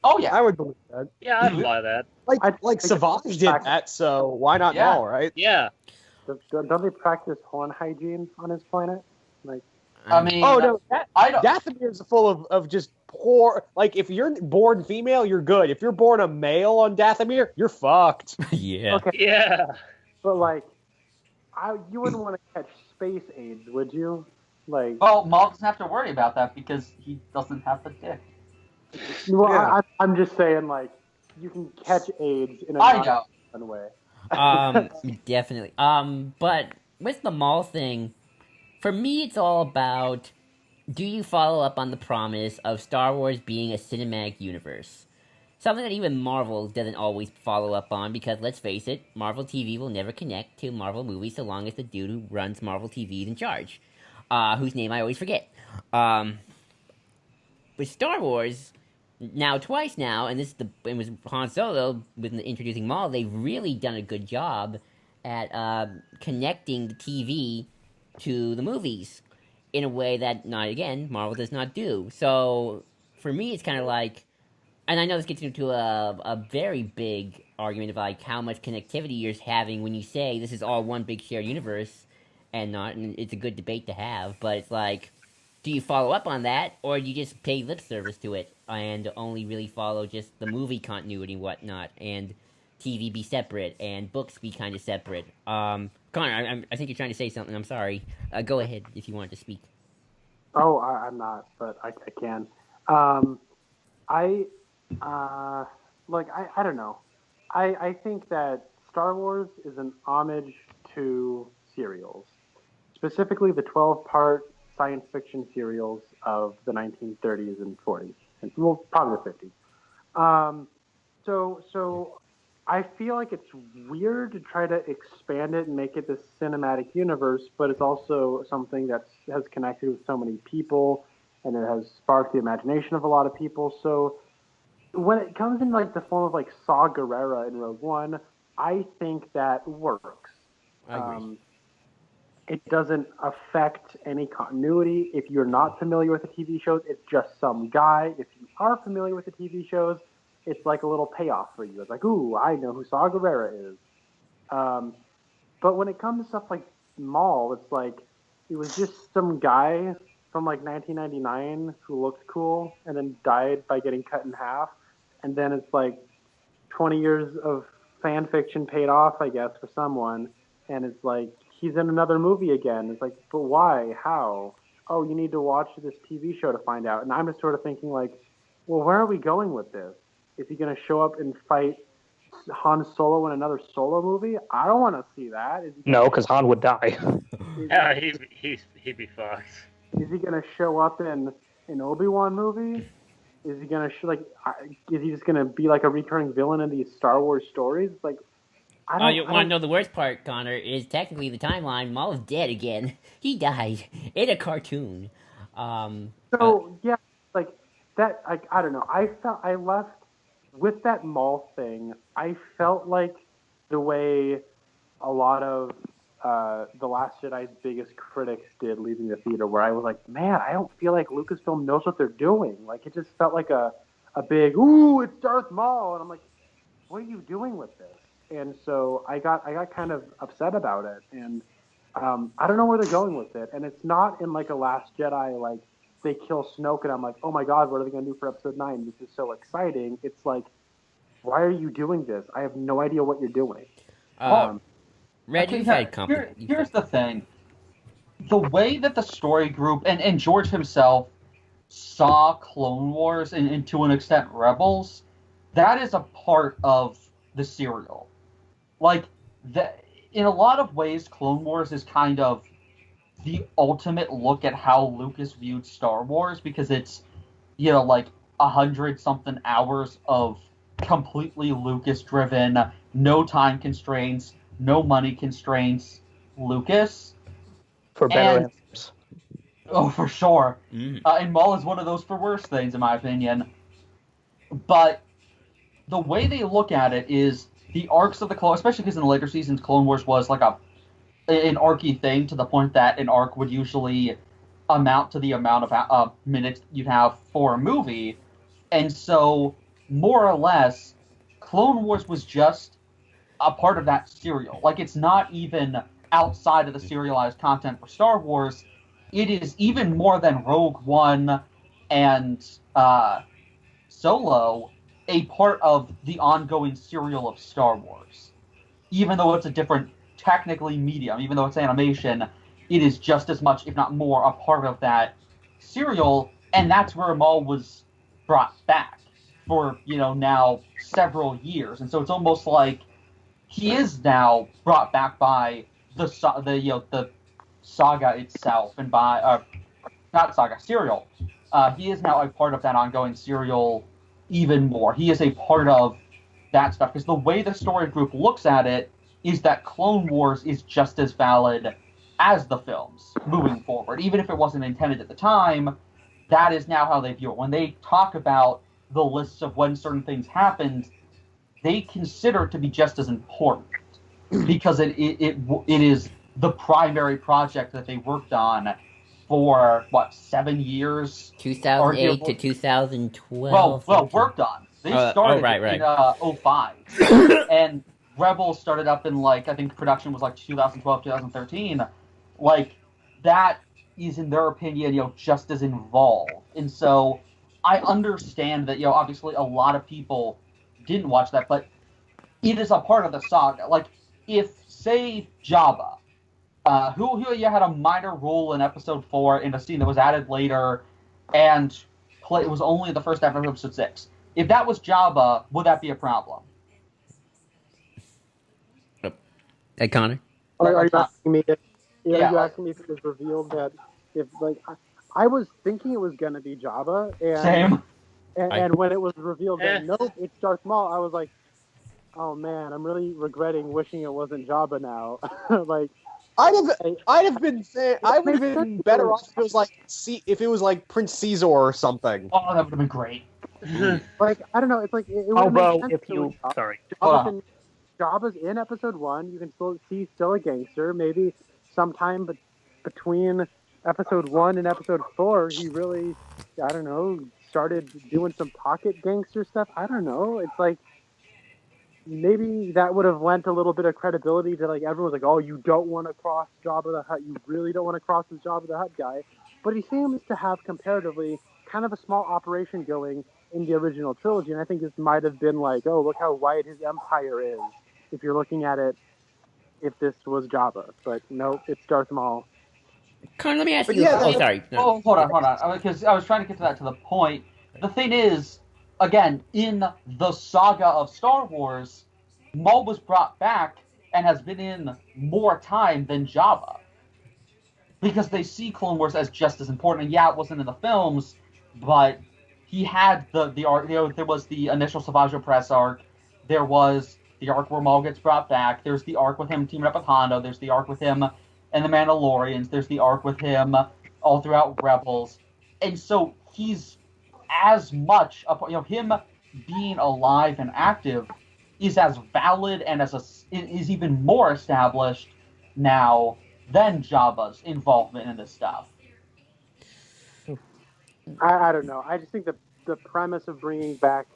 Oh yeah, I would believe that. Yeah, I'd buy that. Like Savage did that, so why not Maul, right? Yeah. Don't they practice horn hygiene on his planet? Like, I mean, Dathomir is full of just poor. Like, if you're born female, you're good. If you're born a male on Dathomir, you're fucked. Yeah. Okay. Yeah. But like, you wouldn't want to catch space AIDS, would you? Like, well, Maul doesn't have to worry about that because he doesn't have the dick. Well, Yeah. I'm just saying, like, you can catch AIDS in a I know. non-fun way. Definitely. But with the mall thing, for me, it's all about, do you follow up on the promise of Star Wars being a cinematic universe? Something that even Marvel doesn't always follow up on, because let's face it, Marvel TV will never connect to Marvel movies so long as the dude who runs Marvel TV is in charge, whose name I always forget. Um, with Star Wars, now twice now, and it was Han Solo with introducing Maul. They've really done a good job at connecting the TV to the movies in a way that, not again, Marvel does not do. So for me, it's kind of like, and I know this gets into a very big argument of like how much connectivity you're having when you say this is all one big shared universe and not, and it's a good debate to have, but it's like, do you follow up on that, or do you just pay lip service to it and only really follow just the movie continuity and whatnot, and TV be separate and books be kind of separate? Connor, I think you're trying to say something. I'm sorry. Go ahead if you want to speak. Oh, I'm not, but I can. Um, I I don't know. I think that Star Wars is an homage to serials, specifically the 12-part science fiction serials of the 1930s and 40s, and well, probably the 50s. So I feel like it's weird to try to expand it and make it this cinematic universe, but it's also something that has connected with so many people, and it has sparked the imagination of a lot of people. So when it comes in like the form of like Saw Gerrera in Rogue One, I think that works. I agree. It doesn't affect any continuity. If you're not familiar with the TV shows, it's just some guy. If you are familiar with the TV shows, it's like a little payoff for you. It's like, ooh, I know who Saw Gerrera is. But when it comes to stuff like Maul, it's like it was just some guy from like 1999 who looked cool and then died by getting cut in half. And then it's like 20 years of fan fiction paid off, I guess, for someone. And it's like he's in another movie again. It's like, but why? How? Oh, you need to watch this TV show to find out. And I'm just sort of thinking like, well, where are we going with this? Is he going to show up and fight Han Solo in another Solo movie? I don't want to see that. No, because Han would die. Yeah, he'd be fucked. Is he going to show up in an Obi-Wan movie? Is he going to is he just going to be like a recurring villain in these Star Wars stories? Like, You want to know the worst part, Connor? Is technically the timeline. Maul is dead again. He died in a cartoon. Yeah, like that. I don't know. I left with that Maul thing. I felt like the way a lot of The Last Jedi's biggest critics did leaving the theater, where I was like, man, I don't feel like Lucasfilm knows what they're doing. Like, it just felt like a big, ooh, it's Darth Maul. And I'm like, what are you doing with this? And so I got kind of upset about it. And I don't know where they're going with it. And it's not in like a Last Jedi, like they kill Snoke and I'm like, oh my God, what are they going to do for episode 9? This is so exciting. It's like, why are you doing this? I have no idea what you're doing. Red, you've had company. Here's the thing. The way that the story group, and George himself, saw Clone Wars and to an extent Rebels, that is a part of the serial. Like, in a lot of ways, Clone Wars is kind of the ultimate look at how Lucas viewed Star Wars, because it's, like 100-something hours of completely Lucas-driven, no time constraints, no money constraints, Lucas. For better answers. Oh, for sure. And Maul is one of those for worse things, in my opinion. But the way they look at it is the arcs of the Clone, especially because in the later seasons, Clone Wars was like an arcy thing, to the point that an arc would usually amount to the amount of minutes you'd have for a movie. And so, more or less, Clone Wars was just a part of that serial. Like, it's not even outside of the serialized content for Star Wars. It is even more than Rogue One and Solo, a part of the ongoing serial of Star Wars. Even though it's a different, technically, medium, even though it's animation, it is just as much, if not more, a part of that serial, and that's where Maul was brought back for, now several years. And so it's almost like he is now brought back by the saga itself, and by not saga, serial. He is now a part of that ongoing serial even more. He is a part of that stuff, because the way the story group looks at it is that Clone Wars is just as valid as the films moving forward. Even if it wasn't intended at the time, that is now how they view it. When they talk about the lists of when certain things happened, they consider it to be just as important, because it is the primary project that they worked on for, 7 years? 2008 to 2012. Well, worked on. They started right. in 2005. And Rebels started up in, I think production was 2012, 2013. That is, in their opinion, just as involved. And so I understand that, obviously a lot of people didn't watch that, but it is a part of the saga. If, say, Jabba, who had a minor role in episode 4 in a scene that was added later, and it was only the first episode of episode 6. If that was Jabba, would that be a problem? Hey, Connor? Are you asking me if, Yeah. are you asking me if it was revealed that if I was thinking it was gonna be Jabba, and Same. and when it was revealed that nope, it's Darth Maul, I was like, oh man, I'm really regretting wishing it wasn't Jabba now. I'd have been better off if it was like Prince Caesar or something. Oh, that would have been great. I don't know, it's like it would Although, make sense if you... Sorry. Jabba's in episode 1, you can still a gangster. Maybe sometime between episode 1 and episode 4, he really, I don't know, started doing some pocket gangster stuff. I don't know. It's like, maybe that would have lent a little bit of credibility to, everyone's like, oh, you don't want to cross Jabba the Hutt. You really don't want to cross this Jabba the Hutt guy. But he seems to have comparatively kind of a small operation going in the original trilogy. And I think this might have been oh, look how wide his empire is, if you're looking at it, if this was Jabba. But nope, it's Darth Maul. Connor, let me ask But you. yeah, Sorry. No. Oh, hold on. Because I was trying to get to that to the point. The thing is, again, in the saga of Star Wars, Maul was brought back and has been in more time than Jabba, because they see Clone Wars as just as important. And yeah, it wasn't in the films, but he had the arc. There was the initial Savage Press arc. There was the arc where Maul gets brought back. There's the arc with him teaming up with Hondo. There's the arc with him and the Mandalorians. There's the arc with him all throughout Rebels. And so he's as much, him being alive and active is as valid and is even more established now than Jabba's involvement in this stuff. I don't know. I just think the premise of bringing back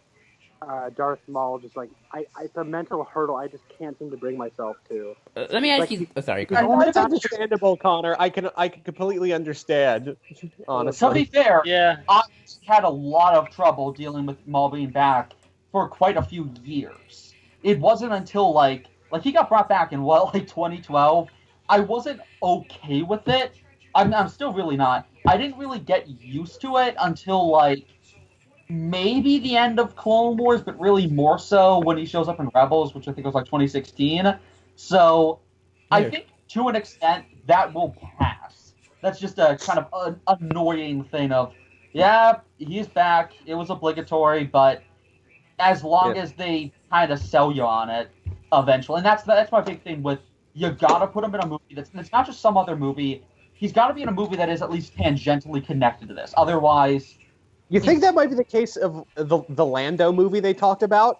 Darth Maul, just it's a mental hurdle I just can't seem to bring myself to. Let me ask you. Oh, sorry. That's understandable, Connor. I can completely understand. Honestly, To be fair, Yeah. I had a lot of trouble dealing with Maul being back for quite a few years. It wasn't until he got brought back in 2012. I wasn't okay with it. I'm still really not. I didn't really get used to it until maybe the end of Clone Wars, but really more so when he shows up in Rebels, which I think was 2016. So I think to an extent that will pass. That's just a kind of an annoying thing of, yeah, he's back. It was obligatory, but as long as they kind of sell you on it eventually. And that's my big thing with, you gotta put him in a movie that's not just some other movie. He's got to be in a movie that is at least tangentially connected to this. Otherwise... You think that might be the case of the Lando movie they talked about?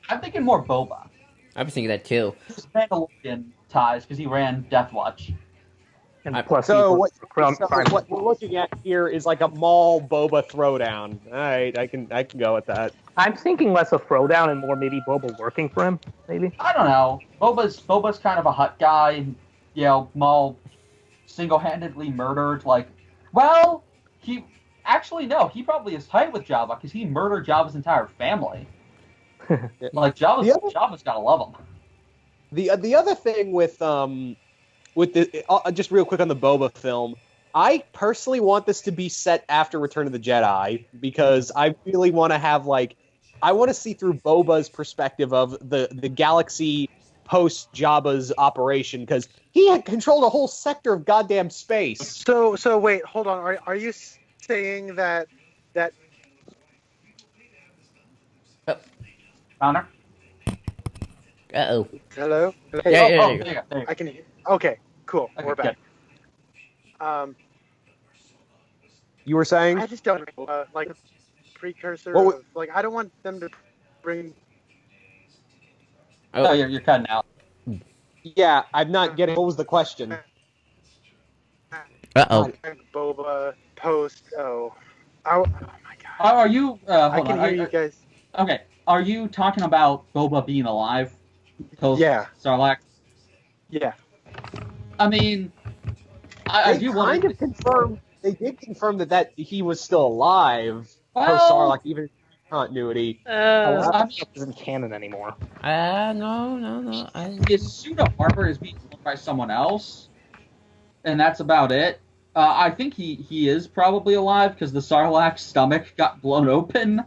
I'm thinking more Boba. I was thinking that too. His Mandalorian ties, because he ran Death Watch. And plus, So what we're looking at here is a Maul Boba throwdown. All right, I can go with that. I'm thinking less of throwdown and more maybe Boba working for him, maybe. I don't know. Boba's kind of a Hutt guy, and Maul single-handedly murdered. He actually no, he probably is tight with Jabba because he murdered Jabba's entire family. Jabba's gotta love him. The other thing with the just real quick on the Boba film, I personally want this to be set after Return of the Jedi because I really want to have I want to see through Boba's perspective of the galaxy post Jabba's operation because he had controlled a whole sector of goddamn space. So wait, hold on. Are you saying that Connor? Uh-oh. hello? Yeah, Hey, yeah, There yeah. you go. There you go. I can hear. Okay, cool. Okay, We're back. You were saying? I just don't like a precursor What of I don't want them to bring. No, you're cutting out. Yeah, I'm not getting. What was the question? Uh-oh. Boba post. Oh my god. Are you? I Hold can on. hear you guys. Okay. Are you talking about Boba being alive? Post Yeah. Sarlacc? Yeah. I mean, I They do kind want of confirmed. They did confirm that he was still alive post Well, Sarlacc, even in continuity. A lot I of stuff isn't canon anymore. No. his suit of armor is being owned by someone else, and that's about it. I think he is probably alive because the Sarlacc's stomach got blown open.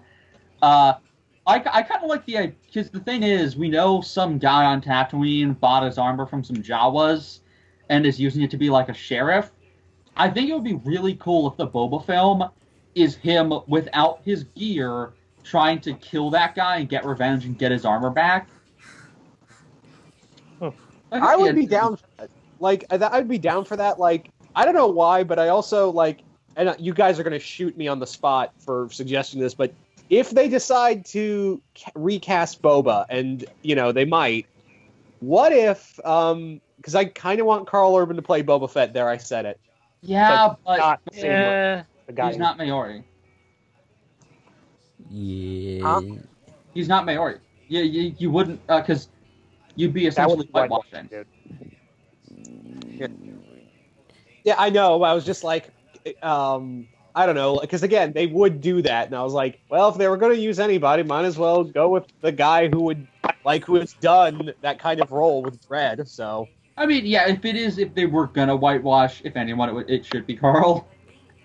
I kind of like the idea, because the thing is, we know some guy on Tatooine bought his armor from some Jawas and is using it to be like a sheriff. I think it would be really cool if the Boba film is him without his gear trying to kill that guy and get revenge and get his armor back. I would be down for that. I'd be down for that. I don't know why, but I also and you guys are going to shoot me on the spot for suggesting this, but if they decide to recast Boba, and they might, what if? Because I kind of want Carl Urban to play Boba Fett. There, I said it. Yeah, but Not the same Yeah. the guy he's not Maori. Yeah. Huh? He's not Maori. You wouldn't, because you'd be that was essentially whitewashing. dude. Yeah, I know. I was just I don't know, because again, they would do that, and I was like, well, if they were going to use anybody, might as well go with the guy who has done that kind of role with Dredd. So I mean, yeah, if they were gonna whitewash, if anyone, it should be Carl.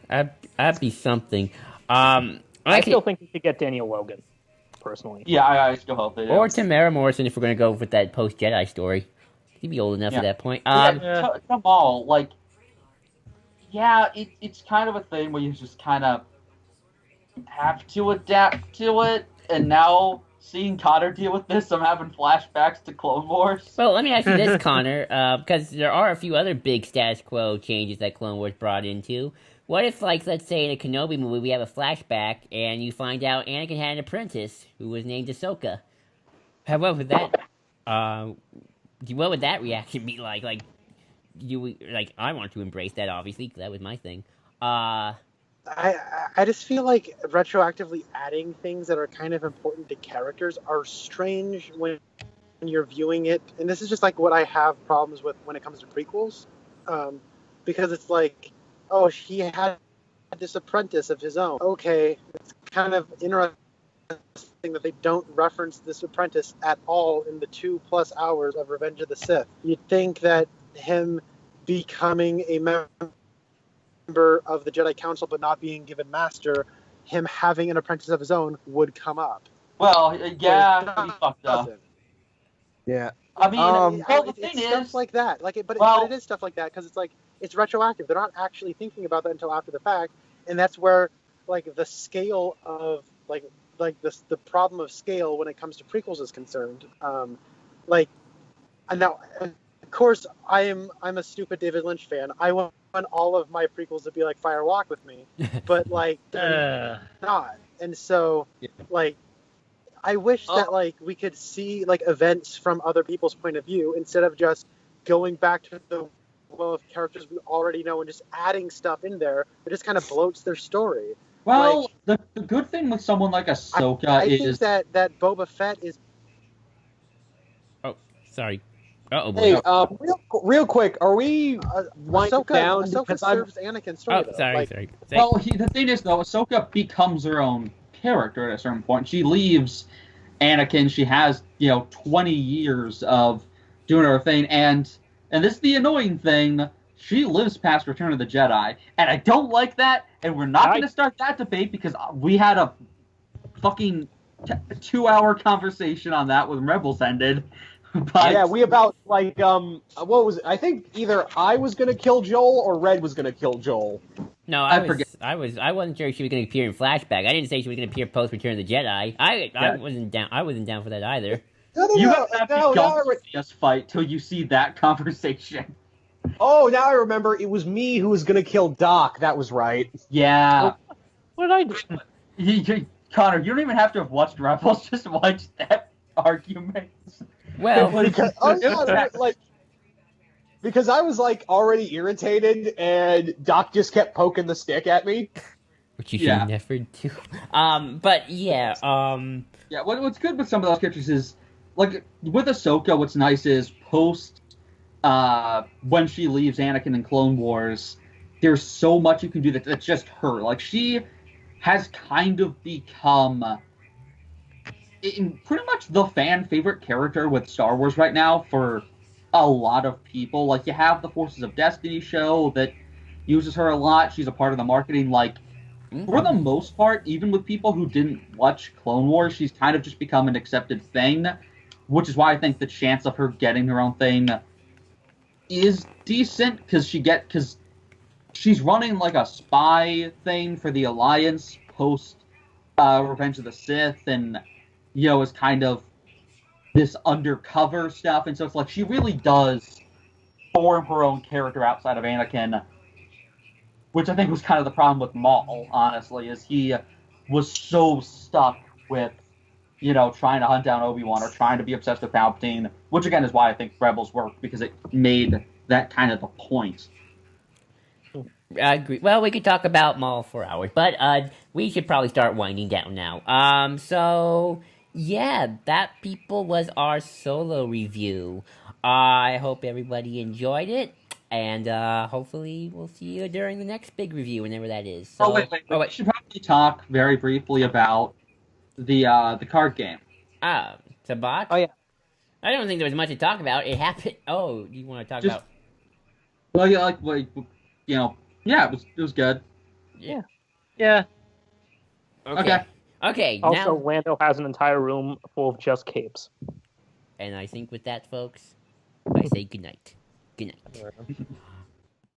That'd be something. I still think we should get Daniel Logan, personally. Yeah, I still hope they do. Or Tamara Morrison if we're gonna go with that post Jedi story. He'd be old enough Yeah. at that point. Yeah. Kamal, it's kind of a thing where you just kind of have to adapt to it, and now seeing Connor deal with this, I'm having flashbacks to Clone Wars. Well, let me ask you this, Connor, because there are a few other big status quo changes that Clone Wars brought into. What if, let's say in a Kenobi movie, we have a flashback, and you find out Anakin had an apprentice who was named Ahsoka? What would that, what would that reaction be like? I want to embrace that, obviously, because that was my thing. I just feel like retroactively adding things that are kind of important to characters are strange when you're viewing it, and this is just what I have problems with when it comes to prequels, because it's oh, he had this apprentice of his own. Okay, it's kind of interesting that they don't reference this apprentice at all in the 2+ hours of Revenge of the Sith. You'd think that him becoming a member of the Jedi Council but not being given master, him having an apprentice of his own would come up. Well, yeah, But pretty fucked up. doesn't. yeah, I mean, the thing it's stuff is, like that. But it is stuff like that because it's retroactive. They're not actually thinking about that until after the fact, and that's where the scale of the problem of scale when it comes to prequels is concerned. And now, of course, I'm a stupid David Lynch fan. I want all of my prequels to be like Fire Walk with Me, but they're not. And so, I wish that we could see events from other people's point of view instead of just going back to the well of characters we already know and just adding stuff in there. It just kind of bloats their story. well, the good thing with someone like Ahsoka I is think that Boba Fett is. Oh, sorry. Uh-oh. hey, real quick, are we winding down? Ahsoka Because I'm serves Anakin's story. Oh, though. sorry. well. The thing is, though, Ahsoka becomes her own character at a certain point. She leaves Anakin. She has 20 years of doing her thing, and this is the annoying thing. she lives past Return of the Jedi, and I don't like that. And we're not going to start that debate because we had a fucking 2-hour conversation on that when Rebels ended. But yeah, we about like what was it? I think either I was gonna kill Joel or Red was gonna kill Joel. No, I wasn't sure if she was going to appear in flashback. I didn't say she was going to appear post Return of the Jedi. I wasn't down. I wasn't down for that either. You have to be see us fight till you see that conversation. Oh, now I remember. It was me who was gonna kill Doc. That was right. Yeah. What did I do? Connor, you don't even have to have watched Rebels. Just watch that argument. Well, because I was like already irritated, and Doc just kept poking the stick at me. which you should never do. But yeah. Yeah. What's good with some of those characters is like with Ahsoka. What's nice is post when she leaves Anakin in Clone Wars, there's so much you can do that's just her. Like she has kind of become pretty much the fan favorite character with Star Wars right now for a lot of people. Like you have the Forces of Destiny show that uses her a lot. She's a part of the marketing. Like for the most part, even with people who didn't watch Clone Wars, she's kind of just become an accepted thing, which is why I think the chance of her getting her own thing is decent because she's running like a spy thing for the Alliance post Revenge of the Sith, and is kind of this undercover stuff, and so it's like she really does form her own character outside of Anakin, which I think was kind of the problem with Maul, honestly, is he was so stuck with, trying to hunt down Obi-Wan or trying to be obsessed with Palpatine, which again is why I think Rebels worked, because it made that kind of the point. I agree. Well, we could talk about Maul for hours, but we should probably start winding down now. So yeah, that people was our solo review. I hope everybody enjoyed it, and hopefully we'll see you during the next big review, whenever that is. So, wait. We should probably talk very briefly about the card game. Sabak? Oh yeah. I don't think there was much to talk about. It happened. Oh, you want to talk about? Well, yeah, it was good. Yeah. Yeah. Okay. Also, now, Lando has an entire room full of just capes. and I think with that, folks, I say good night. Good night.